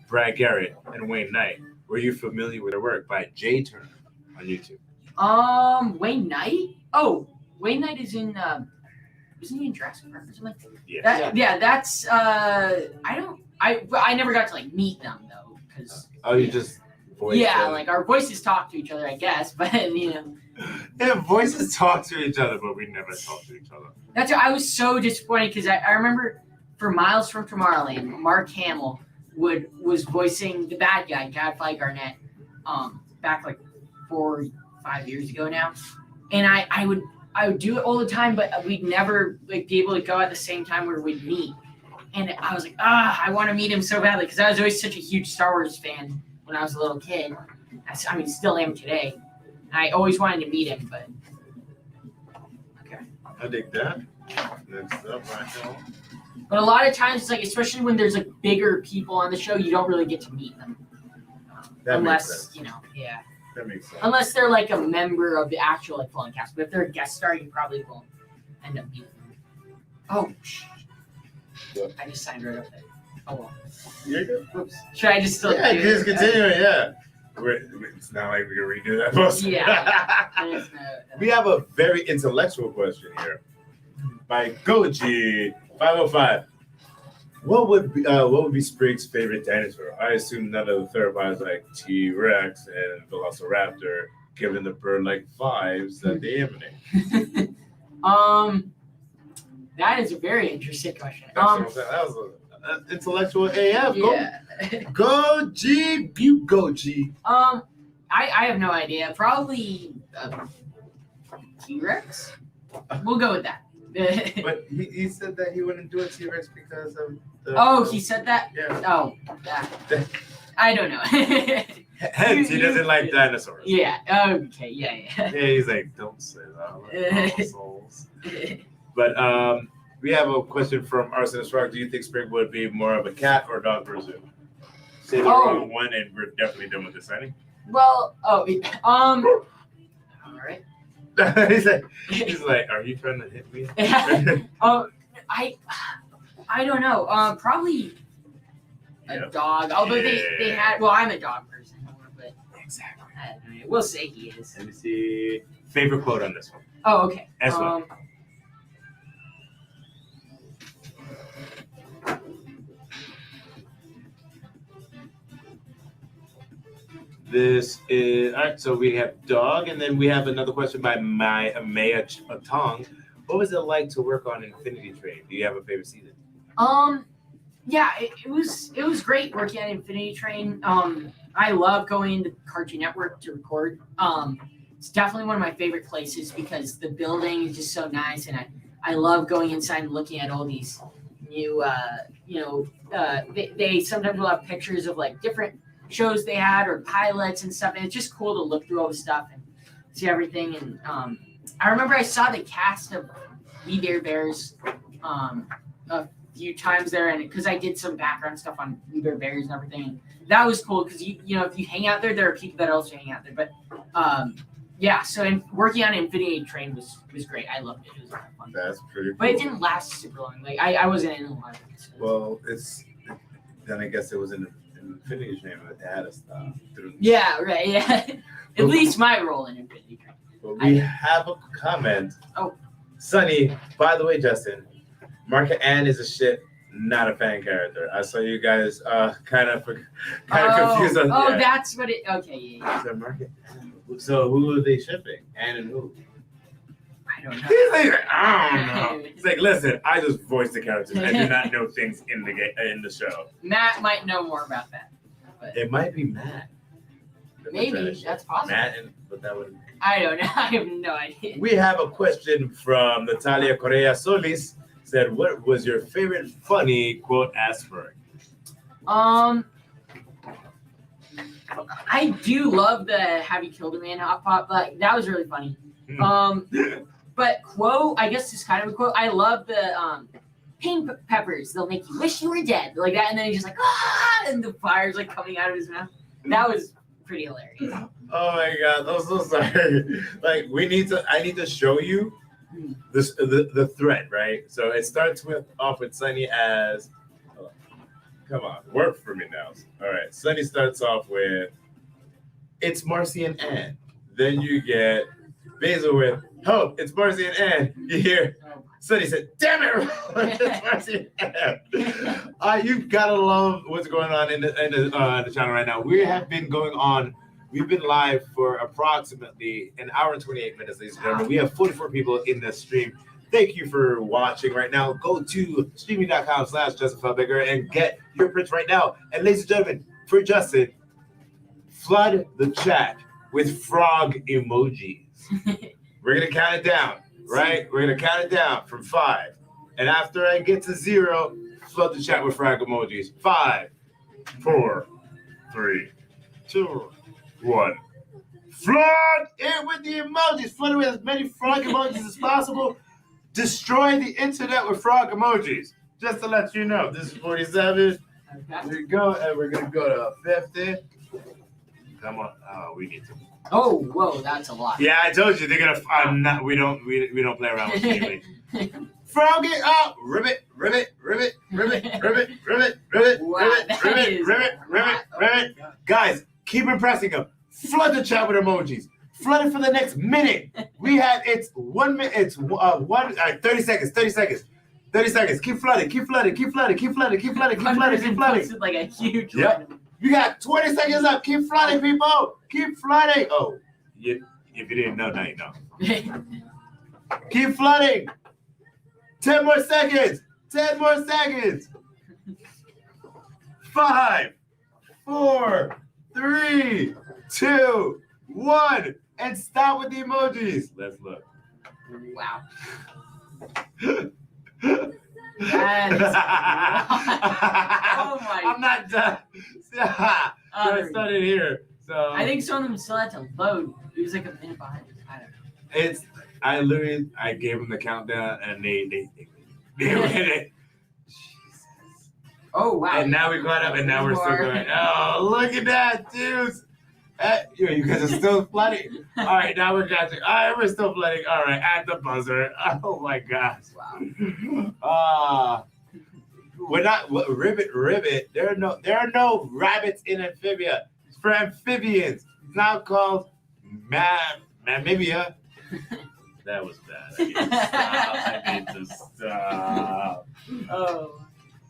Brad Garrett and Wayne Knight, were you familiar with their work by Jay Turner on YouTube? Wayne Knight. Oh, Wayne Knight is in. Isn't he in Jurassic Park or something? Yeah. That's. I never got to like meet them though, because. Oh, you just voiced Yeah, them. like our voices talk to each other, I guess, but you know. Yeah, voices talk to each other, but we never talk to each other. That's I was so disappointed because I remember for Miles from Tomorrowland, Mark Hamill was voicing the bad guy, Gadfly Garnett, back like 4 or 5 years ago now, and I would do it all the time, but we'd never like be able to go at the same time where we'd meet, and I was like, I want to meet him so badly because I was always such a huge Star Wars fan when I was a little kid. I mean, still am today. I always wanted to meet him, but okay. I dig that. Next up, right now. But a lot of times, it's like, especially when there's like bigger people on the show, you don't really get to meet them. That makes Unless, sense. you know, yeah. That makes sense. Unless they're like a member of the actual like full cast. But if they're a guest star, you probably won't end up meeting them. Oh, shit. What? I just signed right up there. Oh, well. You're good. Oops. Should I just still Yeah, do just it? continue. Yeah. It's not like we can redo that post. Yeah. There's no- We have a very intellectual question here by Goji 505. What would be Sprig's favorite dinosaur? I assume none of the theropods like T-Rex and Velociraptor, given the bird-like vibes that they emanate. That is a very interesting question. That's what I'm saying. That was an intellectual AF. Yeah. Goji, you Goji. I have no idea. Probably T-Rex. We'll go with that. But he said that he wouldn't do a T-Rex because of the... Oh, he said that? Yeah. Oh, that. I don't know. Hence, he doesn't like dinosaurs. Yeah. Okay. Yeah. Yeah, he's like, don't say that. I like dinosaurs. But we have a question from Arsonist Rock. Do you think Sprig would be more of a cat or a dog person? Say the wrong one, and we're definitely done with the signing. Well. All right. he's like, are you trying to hit me? I I don't know. Probably a dog. Although they had. Well, I'm a dog person, but Exactly. we'll say he is. Let me see. Favorite quote on this one. Oh, okay. S1. This is all right. So we have dog, and then we have another question by Maya Tong. What was it like to work on Infinity Train? Do you have a favorite season? Yeah, it was great working on Infinity Train. I love going into Cartoon Network to record. It's definitely one of my favorite places because the building is just so nice, and I love going inside and looking at all these new, they sometimes will have pictures of like different shows they had or pilots and stuff, and it's just cool to look through all the stuff and see everything. And I remember I saw the cast of We Bare Bears a few times there, and because I did some background stuff on We Bare Bears and everything, that was cool because you know if you hang out there are people that also hang out there. But yeah, so working on Infinity Train was great. I loved it. It was a lot of fun. That's pretty cool. But it didn't last super long. Like I wasn't in a lot of it. So. Well, then I guess it was an Infinity Train, but they had to stop. Yeah, right. Yeah, at least my role in Infinity Train. But we have a comment. Oh. Sunny, by the way, Justin, Market Ann is a shit, not a fan character. I saw you guys kind of confused on that. Oh, that's what it. Okay, yeah. So Market Ann. So who are they shipping? Ann and who? I don't know. He's like, I don't know. It's like, listen, I just voice the characters. I do not know things in the show. Matt might know more about that. But It might be Matt. maybe that's possible. Matt, but that would. I don't know. I have no idea. We have a question from Natalia Correa Solis. Said, what was your favorite funny quote asked for? I do love the "Have you killed a man?" hot pot, but that was really funny. But quote, I guess it's kind of a quote. I love the pink peppers. They'll make you wish you were dead, like that, and then he's just like and the fire's like coming out of his mouth. That was pretty hilarious. Oh my god, I'm so sorry. Like I need to show you this the thread, right? So it starts off with Sunny as come on, work for me now. All right, Sunny starts off with it's Marcy and Ann. Then you get Basil with Hope, it's Marcy and Ann. You hear Sunny said, damn it, it's Marcy and Ann. You've gotta love what's going on in the channel right now. We've been live for approximately an hour and 28 minutes, ladies and gentlemen. We have 44 people in the stream. Thank you for watching right now. Go to streaming.com/Justin Felbinger and get your prints right now. And ladies and gentlemen, for Justin, flood the chat with frog emojis. We're going to count it down, right? We're going to count it down from 5. And after I get to 0, flood the chat with frog emojis. 5, 4, 3, 2, 1. Flood it with the emojis. Flood it with as many frog emojis as possible. Destroy the internet with frog emojis. Just to let you know, this is 47. Okay. We go, and we're gonna go to 50. Come on, we need to. Oh, whoa, that's a lot. Yeah, I told you they're gonna. I'm not. We don't play around with Streamily. Frog it up, ribbit, ribbit, ribbit, ribbit, ribbit, ribbit, ribbit, Wow, ribbit, ribbit, ribbit, ribbit, ribbit. Guys, keep impressing them. Flood the chat with emojis. Flood it for the next minute. It's 1 minute. It's 30 seconds. 30 seconds. 30 seconds. Keep flooding. Keep flooding. Keep flooding. Keep flooding. Keep flooding. Keep flooding. Keep flooding. Like a huge. Yep. You got 20 seconds up. Keep flooding, people. Keep flooding. Oh, if you didn't know, now you know. Keep flooding. 10 more seconds. 10 more seconds. 5, 4, 3, 2, 1. And stop with the emojis. Let's look. Wow. Oh my! I'm not done. So I started here. So I think some of them still had to load. It was like a minute behind. I don't know. I gave them the countdown and they read it. Jesus. Oh wow! And now we caught up and now we're still going. Oh, look at that, dudes. You guys are still flooding. All right, now we're catching. All right, we're still flooding. All right, at the buzzer. Oh my gosh. Wow. We're not ribbit. There are no rabbits in Amphibia. It's for amphibians. It's now called Amphibia. That was bad. I need to stop. Oh.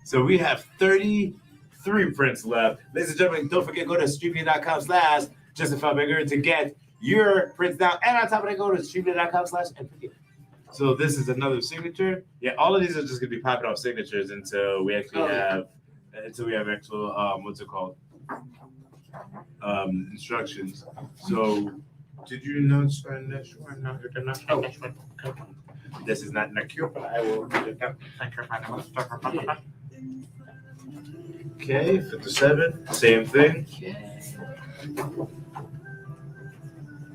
So we have 33 prints left. Ladies and gentlemen, don't forget, go to streamily.com/JustinFelbinger to get your prints down. And on top of that, go to streamily.com/Amphibian. So this is another signature. Yeah, all of these are just gonna be popping off signatures until we actually have actual what's it called? Instructions. So did you know the next one? No, you're not. Oh, this is not cute, but I will put it down. Okay, 57, same thing. Okay.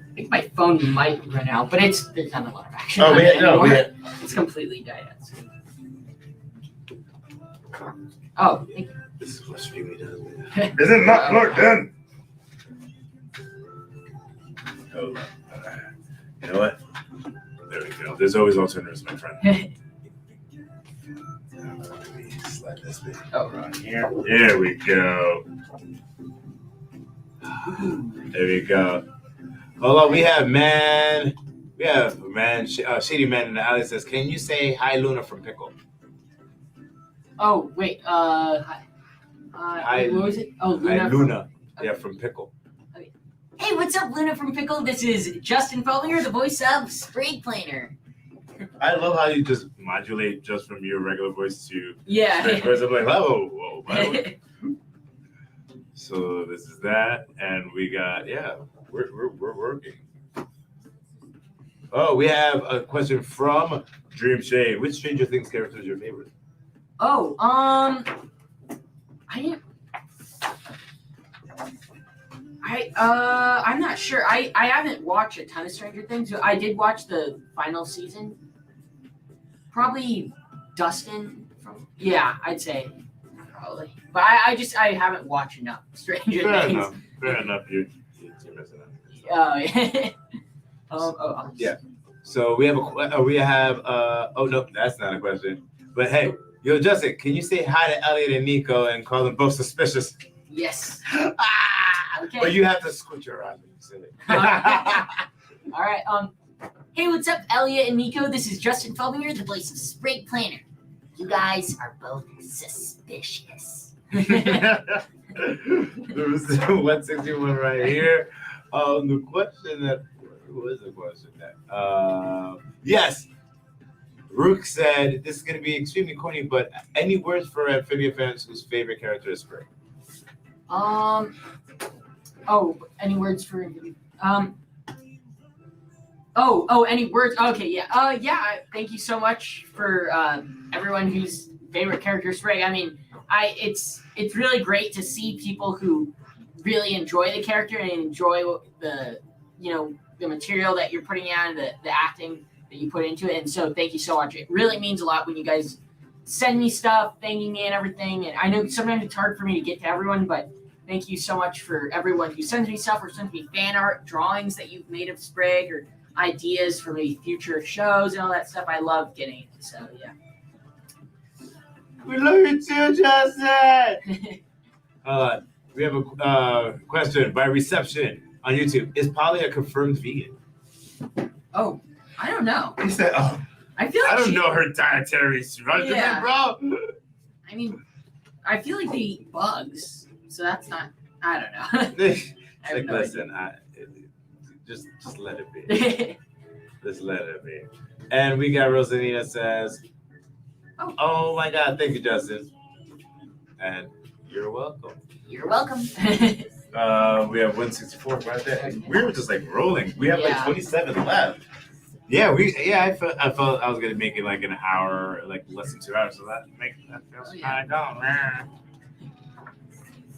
I think my phone might run out, but there's not a lot of action. Oh, It's completely died out. So. Oh, thank you. This is what Streamily does. Is it not plugged in? Oh, you know what? There we go. There's always alternatives, my friend. Let me slide this bit right here. There we go. There we go. Hold on, we have Shady Man in the alley says, can you say hi, Luna from Pickle? Oh, wait. Hi. What was it? Oh, Luna. Hi, Luna. Yeah, from Pickle. Hey, what's up, Luna from Pickle? This is Justin Felbinger, the voice of Sprig Planer. I love how you just modulate just from your regular voice to Yeah. voice. I'm like, whoa. So this is that, and we got we're working. Oh, we have a question from Dream Shade. Which Stranger Things character is your favorite? Oh, I'm not sure. I haven't watched a ton of Stranger Things. I did watch the final season. Probably Dustin yeah, I'd say probably. But I haven't watched enough Stranger Things. Fair enough. You're messing up. Oh yeah. Yeah. So we have oh no, that's not a question. But hey, yo, Justin, can you say hi to Elliot and Nico and call them both suspicious? Yes. Okay. But you have to squint your eyes, silly. All right. Hey, what's up, Elliot and Nico? This is Justin Felbinger, the voice of Sprig Planer. You guys are both suspicious. There was 161 right here. The question who is the question that? Yes. Rook said this is going to be extremely corny, but any words for Amphibia fans whose favorite character is Sprig? Any words for any words? Okay, yeah. Thank you so much for everyone whose favorite character is Sprig. I mean, it's really great to see people who really enjoy the character and enjoy the material that you're putting out and the acting that you put into it. And so thank you so much. It really means a lot when you guys send me stuff, thanking me and everything. And I know sometimes it's hard for me to get to everyone, but thank you so much for everyone who sends me stuff or sends me fan art, drawings that you've made of Sprig, or ideas for maybe future shows and all that stuff. I love getting it. So yeah. We love you too, Justin. We have a question by Reception on YouTube. Is Polly a confirmed vegan? Oh, I don't know. He said, "Oh, I feel like I don't know her dietary regimen, bro." I mean, I feel like they eat bugs, so that's not. I don't know. Like, listen, just let it be. Just let it be. And we got Rosanita says, "Oh my God, thank you, Justin." And you're welcome. You're welcome. We have 164 right there. We were just like rolling. We have like 27 left. Yeah, I felt I was gonna make it like an hour, like less than 2 hours. So that feels kind of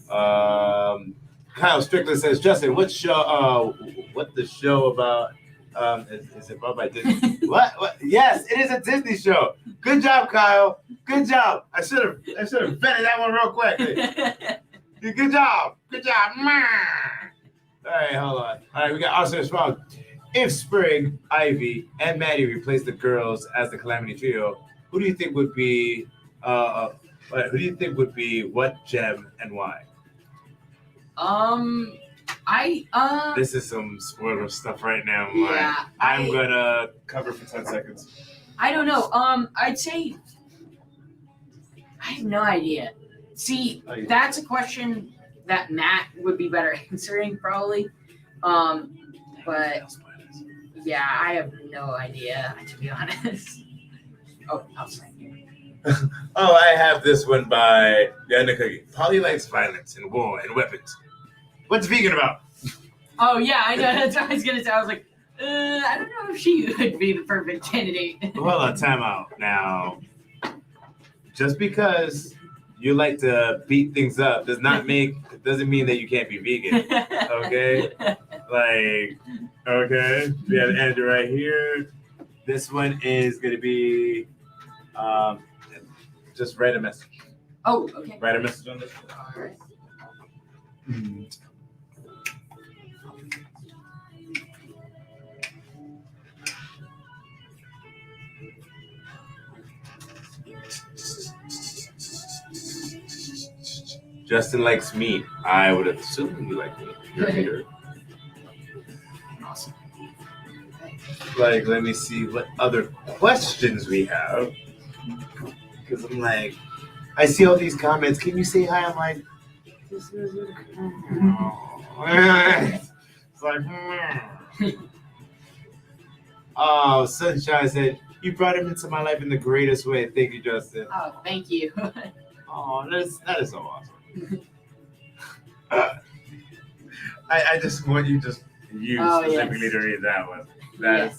gone. Kyle Strickland says, Justin, what the show about? Is it brought by Disney? What? Yes, it is a Disney show. Good job, Kyle. Good job. I should have vetted that one real quick. Good job. All right, hold on. All right, we got Austin Strong. If Sprig, Ivy, and Maddie replace the girls as the Calamity Trio, who do you think would be But who do you think would be what gem and why? This is some spoiler stuff right now. Yeah, I'm gonna cover for 10 seconds. I don't know. I'd say I have no idea. See, that's a question that Matt would be better answering probably. But yeah, I have no idea to be honest. Oh, I'll sign here. Oh, I have this one by Yana Cookie. Polly likes violence and war and weapons. What's vegan about? Oh yeah, I know. That's what I was gonna say. I was like, I don't know if she would be the perfect candidate. Hold on, time out. Now, just because you like to beat things up doesn't mean that you can't be vegan. Okay? Like, okay. We have Andrew right here. This one is gonna be just write a message. Oh, okay. Write a message on this. All right. Justin likes meat. I would assume you like meat. You're here. Awesome. Like, let me see what other questions we have. Because I'm like, I see all these comments. Can you say hi? I'm like, this is it's like, oh, Sunshine said, you brought him into my life in the greatest way. Thank you, Justin. Oh, thank you. Oh, that is so awesome. I just want you to use specifically to read that one. That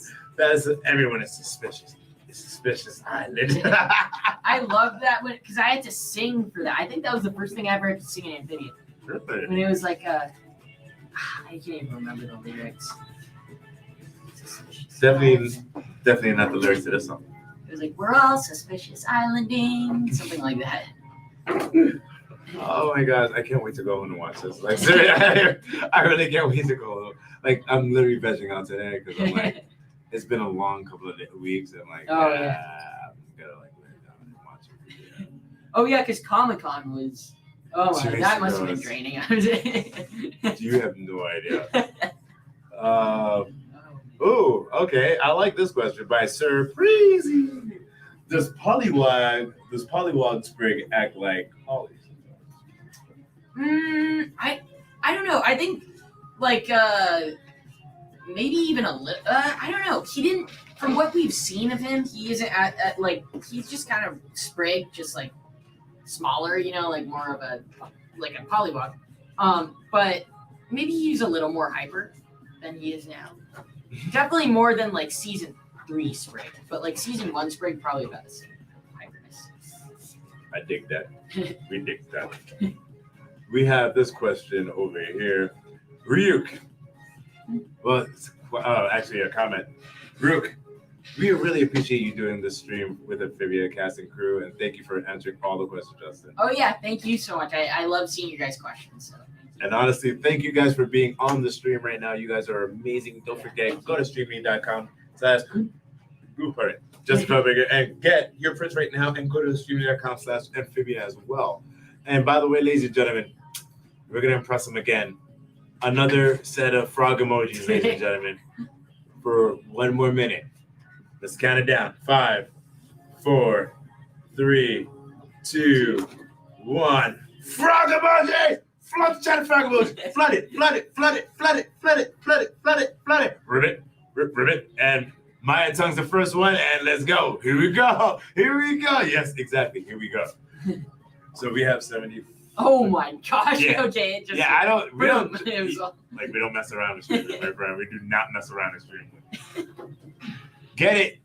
is everyone is suspicious. It's suspicious island. I love that one because I had to sing for that. I think that was the first thing I ever had to sing in Amphibian. Really? When it was like I can't even remember the lyrics. Definitely not the lyrics to this song. It was like, we're all suspicious islanding, something like that. Oh my gosh, I can't wait to go home and watch this. Like, seriously, I really can't wait to go. Like, I'm literally vegging out today because I'm like, it's been a long couple of weeks. And I'm like, Oh, I'm gonna like lay down and watch it. Yeah. Oh yeah, because Comic-Con was. Oh my, Seriously, that must have been gross. draining. You have no idea. Oh, okay. I like this question by Sir Breezy. Does Pollywog Sprig act like Polly? I don't know. I think like maybe even a little. I don't know. He didn't. From what we've seen of him, he isn't at like he's just kind of Sprig, just like smaller. You know, like more of a Pollywog. But maybe he's a little more hyper than he is now. Definitely more than like season 3 Sprig, but like season 1 Sprig probably about the same hyperness. I dig that. We dig that. We have this question over here. Ryuk. Well, actually a comment. Ryuk, we really appreciate you doing this stream with Amphibia cast and crew, and thank you for answering all the questions, Justin. Oh yeah, thank you so much. I love seeing you guys' questions. So. And honestly, thank you guys for being on the stream right now. You guys are amazing. Don't forget, go to streamily.com/Felbinger and get your prints right now, and go to streamily.com/Amphibia as well. And by the way, ladies and gentlemen, we're gonna impress them again. Another set of frog emojis, ladies and gentlemen, for 1 more minute. Let's count it down. 5, 4, 3, 2, 1. Frog emoji! Flood the chat of frog emoji. Flood it. Ribbit. And Maya Tongue's the first one, and let's go. Here we go. Yes, exactly. Here we go. So we have 70. Oh my gosh. Yeah. Okay. It just, we don't mess around in stream, my friend. We do not mess around in stream. Get it,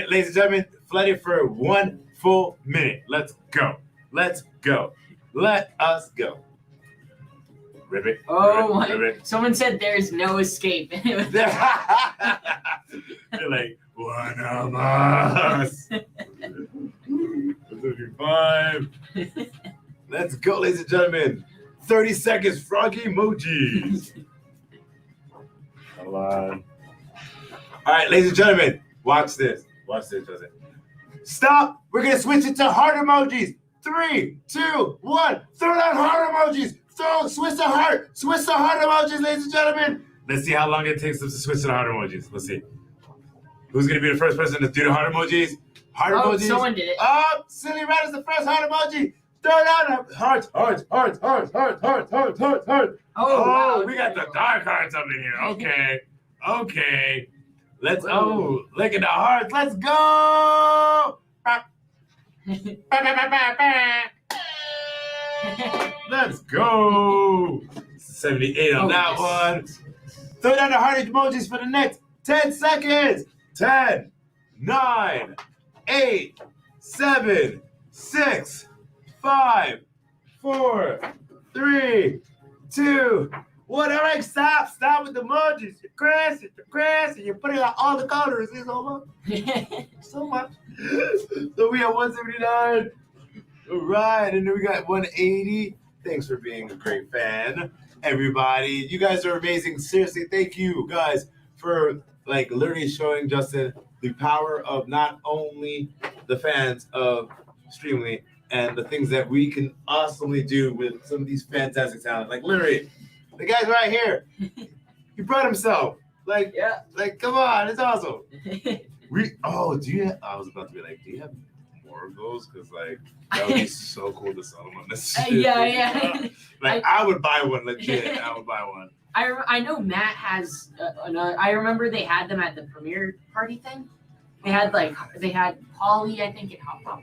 ladies and gentlemen. Flood it for 1 full minute. Let's go. Let us go. Ribbit. Oh my. Ribbit. Someone said there's no escape. They're like, one of us. 5. Let's go, ladies and gentlemen. 30 seconds, froggy emojis. Come on. All right, ladies and gentlemen, watch this. Justin. Stop. We're going to switch it to heart emojis. 3, 2, 1. Throw down heart emojis. Switch the heart emojis, ladies and gentlemen. Let's see how long it takes them to switch to the heart emojis. Let's see. Who's gonna be the first person to do the heart emojis? Heart emojis. Someone did it. Oh, Silly Red is the first heart emoji. Throw down hearts. Oh, wow, we got the dark hearts up in here. Okay. Let's look at the hearts. Let's go. Let's go. 78 on that one. Throw down the heart emojis for the next 10 seconds. 10, 9, 8, 7, 6, 5, 4, 3, 2, 1. All right, stop with the emojis. You're crashing. You're putting out all the colors. It's so much. So we have 179. All right, and then we got 180. Thanks for being a great fan, everybody. You guys are amazing. Seriously, thank you guys for literally showing Justin the power of not only the fans of Streamily and the things that we can awesomely do with some of these fantastic talent. Literally, the guy's right here. He brought himself. Come on, it's awesome. Do you have, I was about to be do you have more of those? Because that would be so cool to sell them on this shit. Yeah. I would buy one, legit. I would buy one. I know Matt has another. I remember they had them at the premiere party thing. They had Polly, I think, and Hop Pop,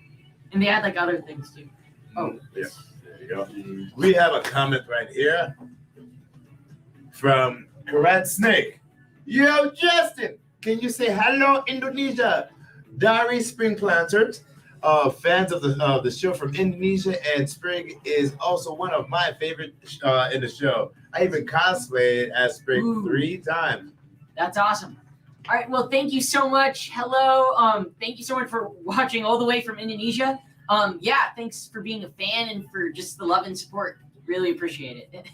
and they had other things too. Oh, yeah. There you go. We have a comment right here from Karat Snake. Yo, Justin, can you say hello, Indonesia? Dari Spring Planters, fans of the show from Indonesia, and Sprig is also one of my favorite in the show. I even cosplayed as Sprig 3 times. That's awesome. All right, well, thank you so much. Hello. Thank you so much for watching all the way from Indonesia. Thanks for being a fan and for just the love and support. Really appreciate it.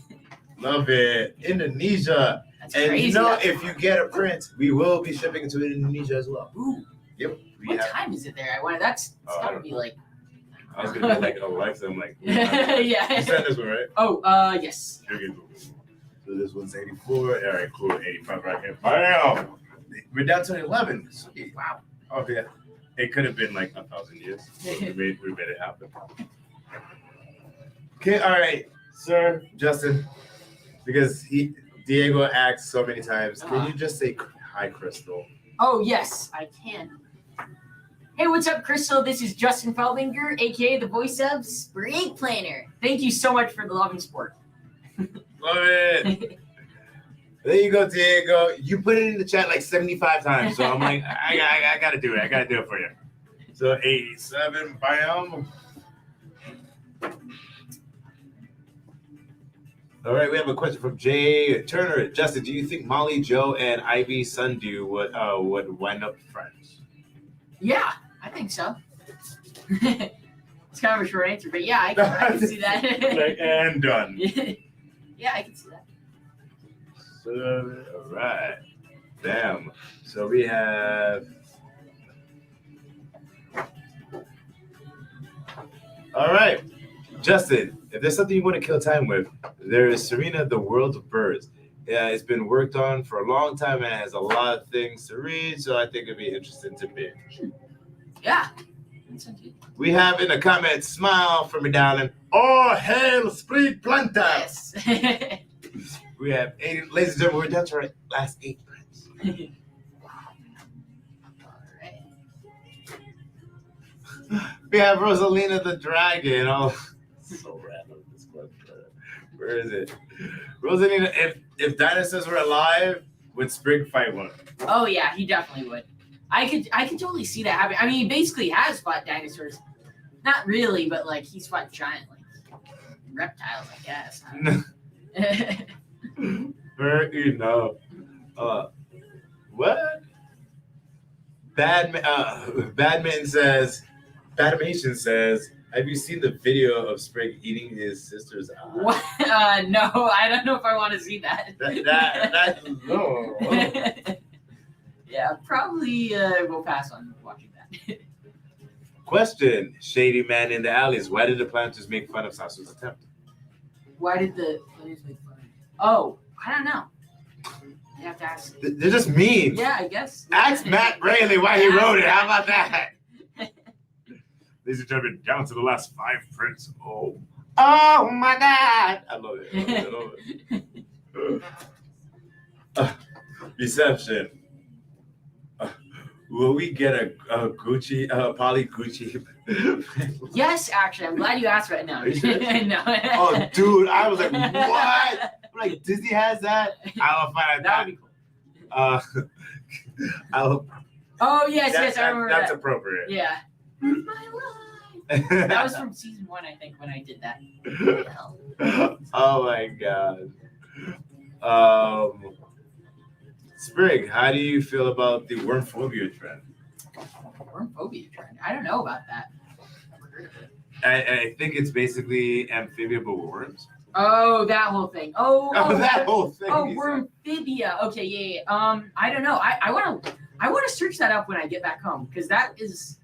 Love it. Indonesia. That's and crazy. If you get a print, we will be shipping it to Indonesia as well. Ooh. Yep. What time is it there? That's gotta be I was gonna be Alexa. I'm yeah. You said this one, right? Oh, yes. So this one's 84. All right, cool. 85 right here. Wow. We're down to 11. Sweet. Wow. Oh yeah. It could have been 1,000 years. So we made it happen. Okay. All right, sir, Justin. Because Diego asked so many times. Can you just say hi, Crystal? Oh yes, I can. Hey, what's up, Crystal? This is Justin Felbinger, aka the voice of Sprig Planner. Thank you so much for the love and support. Love it. There you go, Diego. You put it in the chat 75 times, so I'm I gotta do it. I gotta do it for you. So 87, bam. All right, we have a question from Jay Turner. Justin, do you think Molly, Joe, and Ivy Sundew would wind up friends? Yeah, I think so. It's kind of a short answer, but yeah, I can see that. And done. Yeah, I can see that. So, all right. Bam. So we have. All right. Justin, if there's something you want to kill time with, there is Serena, the World of Birds. Yeah, it's been worked on for a long time and has a lot of things to read, so I think it'd be interesting to binge. Yeah. We have in the comments, smile for me, darling. Oh, hail, Sprig Planta. Yes. We have 80, ladies and gentlemen, we're down to our last 8 prints. We have Rosalina the Dragon. Oh, so random. This question. Where is it? Rosalina, if dinosaurs were alive, would Sprig fight one? Oh yeah, he definitely would. I could totally see that happening. I mean, he basically has fought dinosaurs. Not really, but he's fought giant reptiles, I guess. Very what? Badminton says, have you seen the video of Sprig eating his sister's eye? What? No, I don't know if I want to see that. No. Yeah, probably we'll pass on watching that. Question: Shady man in the alleys. Why did the planters make fun of Sasuke's attempt? Why did the players make fun? Oh, I don't know. You have to ask. They're just mean. Yeah, I guess. Ask Matt Braley why he wrote it. How about that? Ladies and gentlemen, down to the last 5 prints. Oh my God! I love it. I love it. Reception. Will we get a Gucci, Poly Gucci? Yes, actually, I'm glad you asked right now. Are you sure? No. Oh, dude, I was like, what? I'm like, Disney has that? I'll find That that. would be cool. I'll. Oh yes, yes, I remember That's that. appropriate. Yeah. My life. That was from season 1, I think, when I did that. Oh my God. Sprig, how do you feel about the worm phobia trend? Worm phobia trend. I don't know about that. Never heard of it. I think it's basically Amphibia but worms. Oh, that whole thing. Oh, That whole thing. Oh, he said. Wormphibia. Okay, yeah. I don't know. I want to search that up when I get back home because that is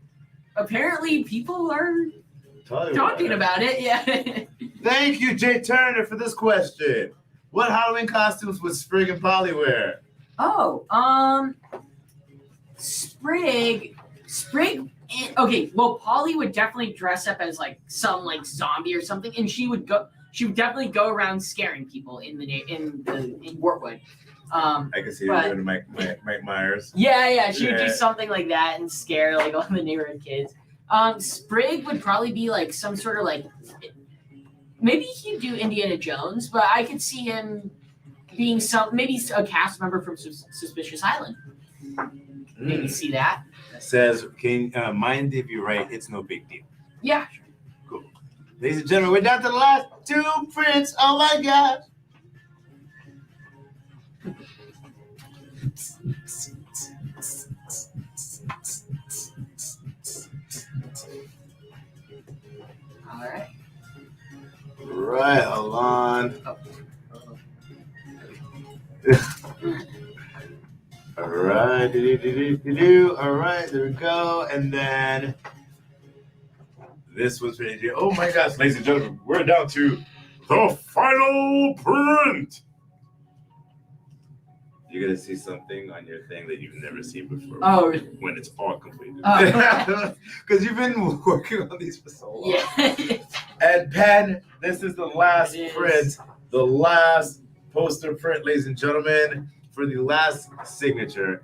apparently people are talking about it. Yeah. Thank you, Jay Turner, for this question. What Halloween costumes would Sprig and Polly wear? Oh, Sprig. Okay, well, Polly would definitely dress up as like some like zombie or something, and she would definitely go around scaring people in Wartwood. I can see her doing Mike Myers. Yeah, she would do something like that and scare like all the neighborhood kids. Sprig would probably be like some sort of like maybe he'd do Indiana Jones, but I could see him being maybe a cast member from Suspicious Island. Maybe see that. Says, can mind if you write? It's no big deal. Yeah. Cool. Ladies and gentlemen, we're down to the last 2 prints. Oh my God. All right. Right, hold on. All right, all right, there we go. And then this one's pretty. Oh my gosh, ladies and gentlemen, we're down to the final print. You're gonna see something on your thing that you've never seen before. Oh. When it's all completed. Oh. Because you've been working on these for so long. Yeah. And Pen, this is the last It is. print, the last poster print, ladies and gentlemen, for the last signature.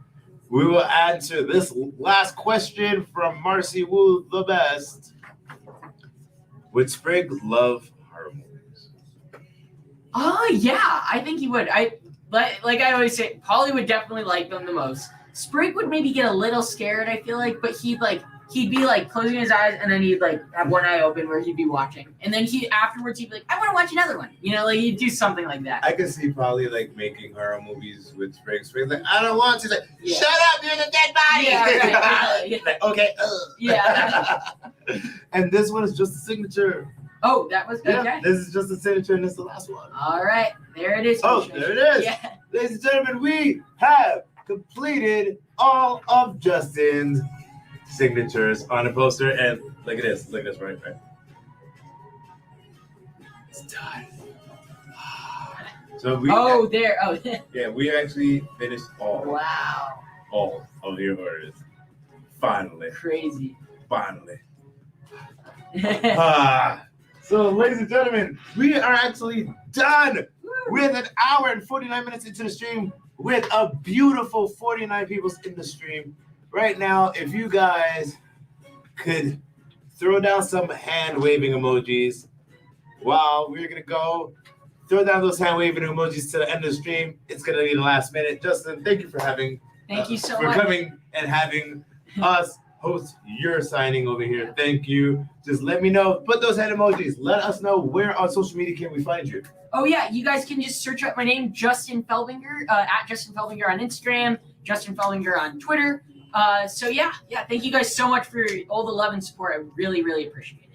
We will answer this last question from Marcy Wu, the best. Would Sprig love horror movies? Oh yeah, I think he would. Like I always say, Polly would definitely like them the most. Sprig would maybe get a little scared, I feel like, but he'd be like closing his eyes and then he'd like have one eye open where he'd be watching. And then afterwards he'd be like, I want to watch another one. You know, like he'd do something like that. I could see probably like making horror movies with Sprig. Sprig's like, I don't want to. He's like, Yeah. shut up, you're the dead body. Yeah, right, yeah. Like, okay. Yeah. And this one is just a signature. Oh, that was good. Yeah, Okay. this is just a signature and this is the last one. All right, there it is. Oh, there it is. Yeah. Ladies and gentlemen, we have completed all of Justin's signatures on a poster. And look at this. Look at this right. It's done. So we There. Oh. yeah, we actually finished all Wow. of your orders. Finally. Crazy. So, ladies and gentlemen, we are actually done with an hour and 49 minutes into the stream with a beautiful 49 people in the stream. Right now, if you guys could throw down some hand-waving emojis while we're going to go throw down those hand-waving emojis to the end of the stream. It's going to be the last minute. Justin, thank you for having Thank you so for much. coming and having us host your signing over here. Thank you. Just let me know. Put those hand emojis. Let us know where on social media can we find you. Oh yeah, you guys can just search up my name, Justin Felbinger, at Justin Felbinger on Instagram, Justin Felbinger on Twitter. So yeah, thank you guys so much for all the love and support. I really, really appreciate it.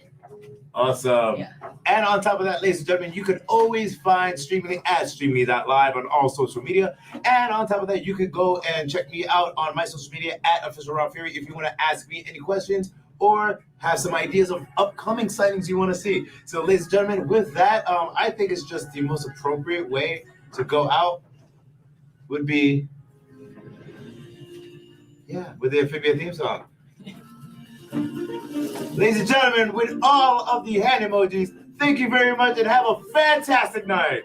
Awesome. Yeah. And on top of that, ladies and gentlemen, you can always find Streamily at Streamily.live on all social media. And on top of that, you can go and check me out on my social media at Official Rob Fury if you want to ask me any questions or have some ideas of upcoming sightings you want to see. So, ladies and gentlemen, with that, I think it's just the most appropriate way to go out would be, with the Amphibian theme song. Ladies and gentlemen, with all of the hand emojis, thank you very much and have a fantastic night.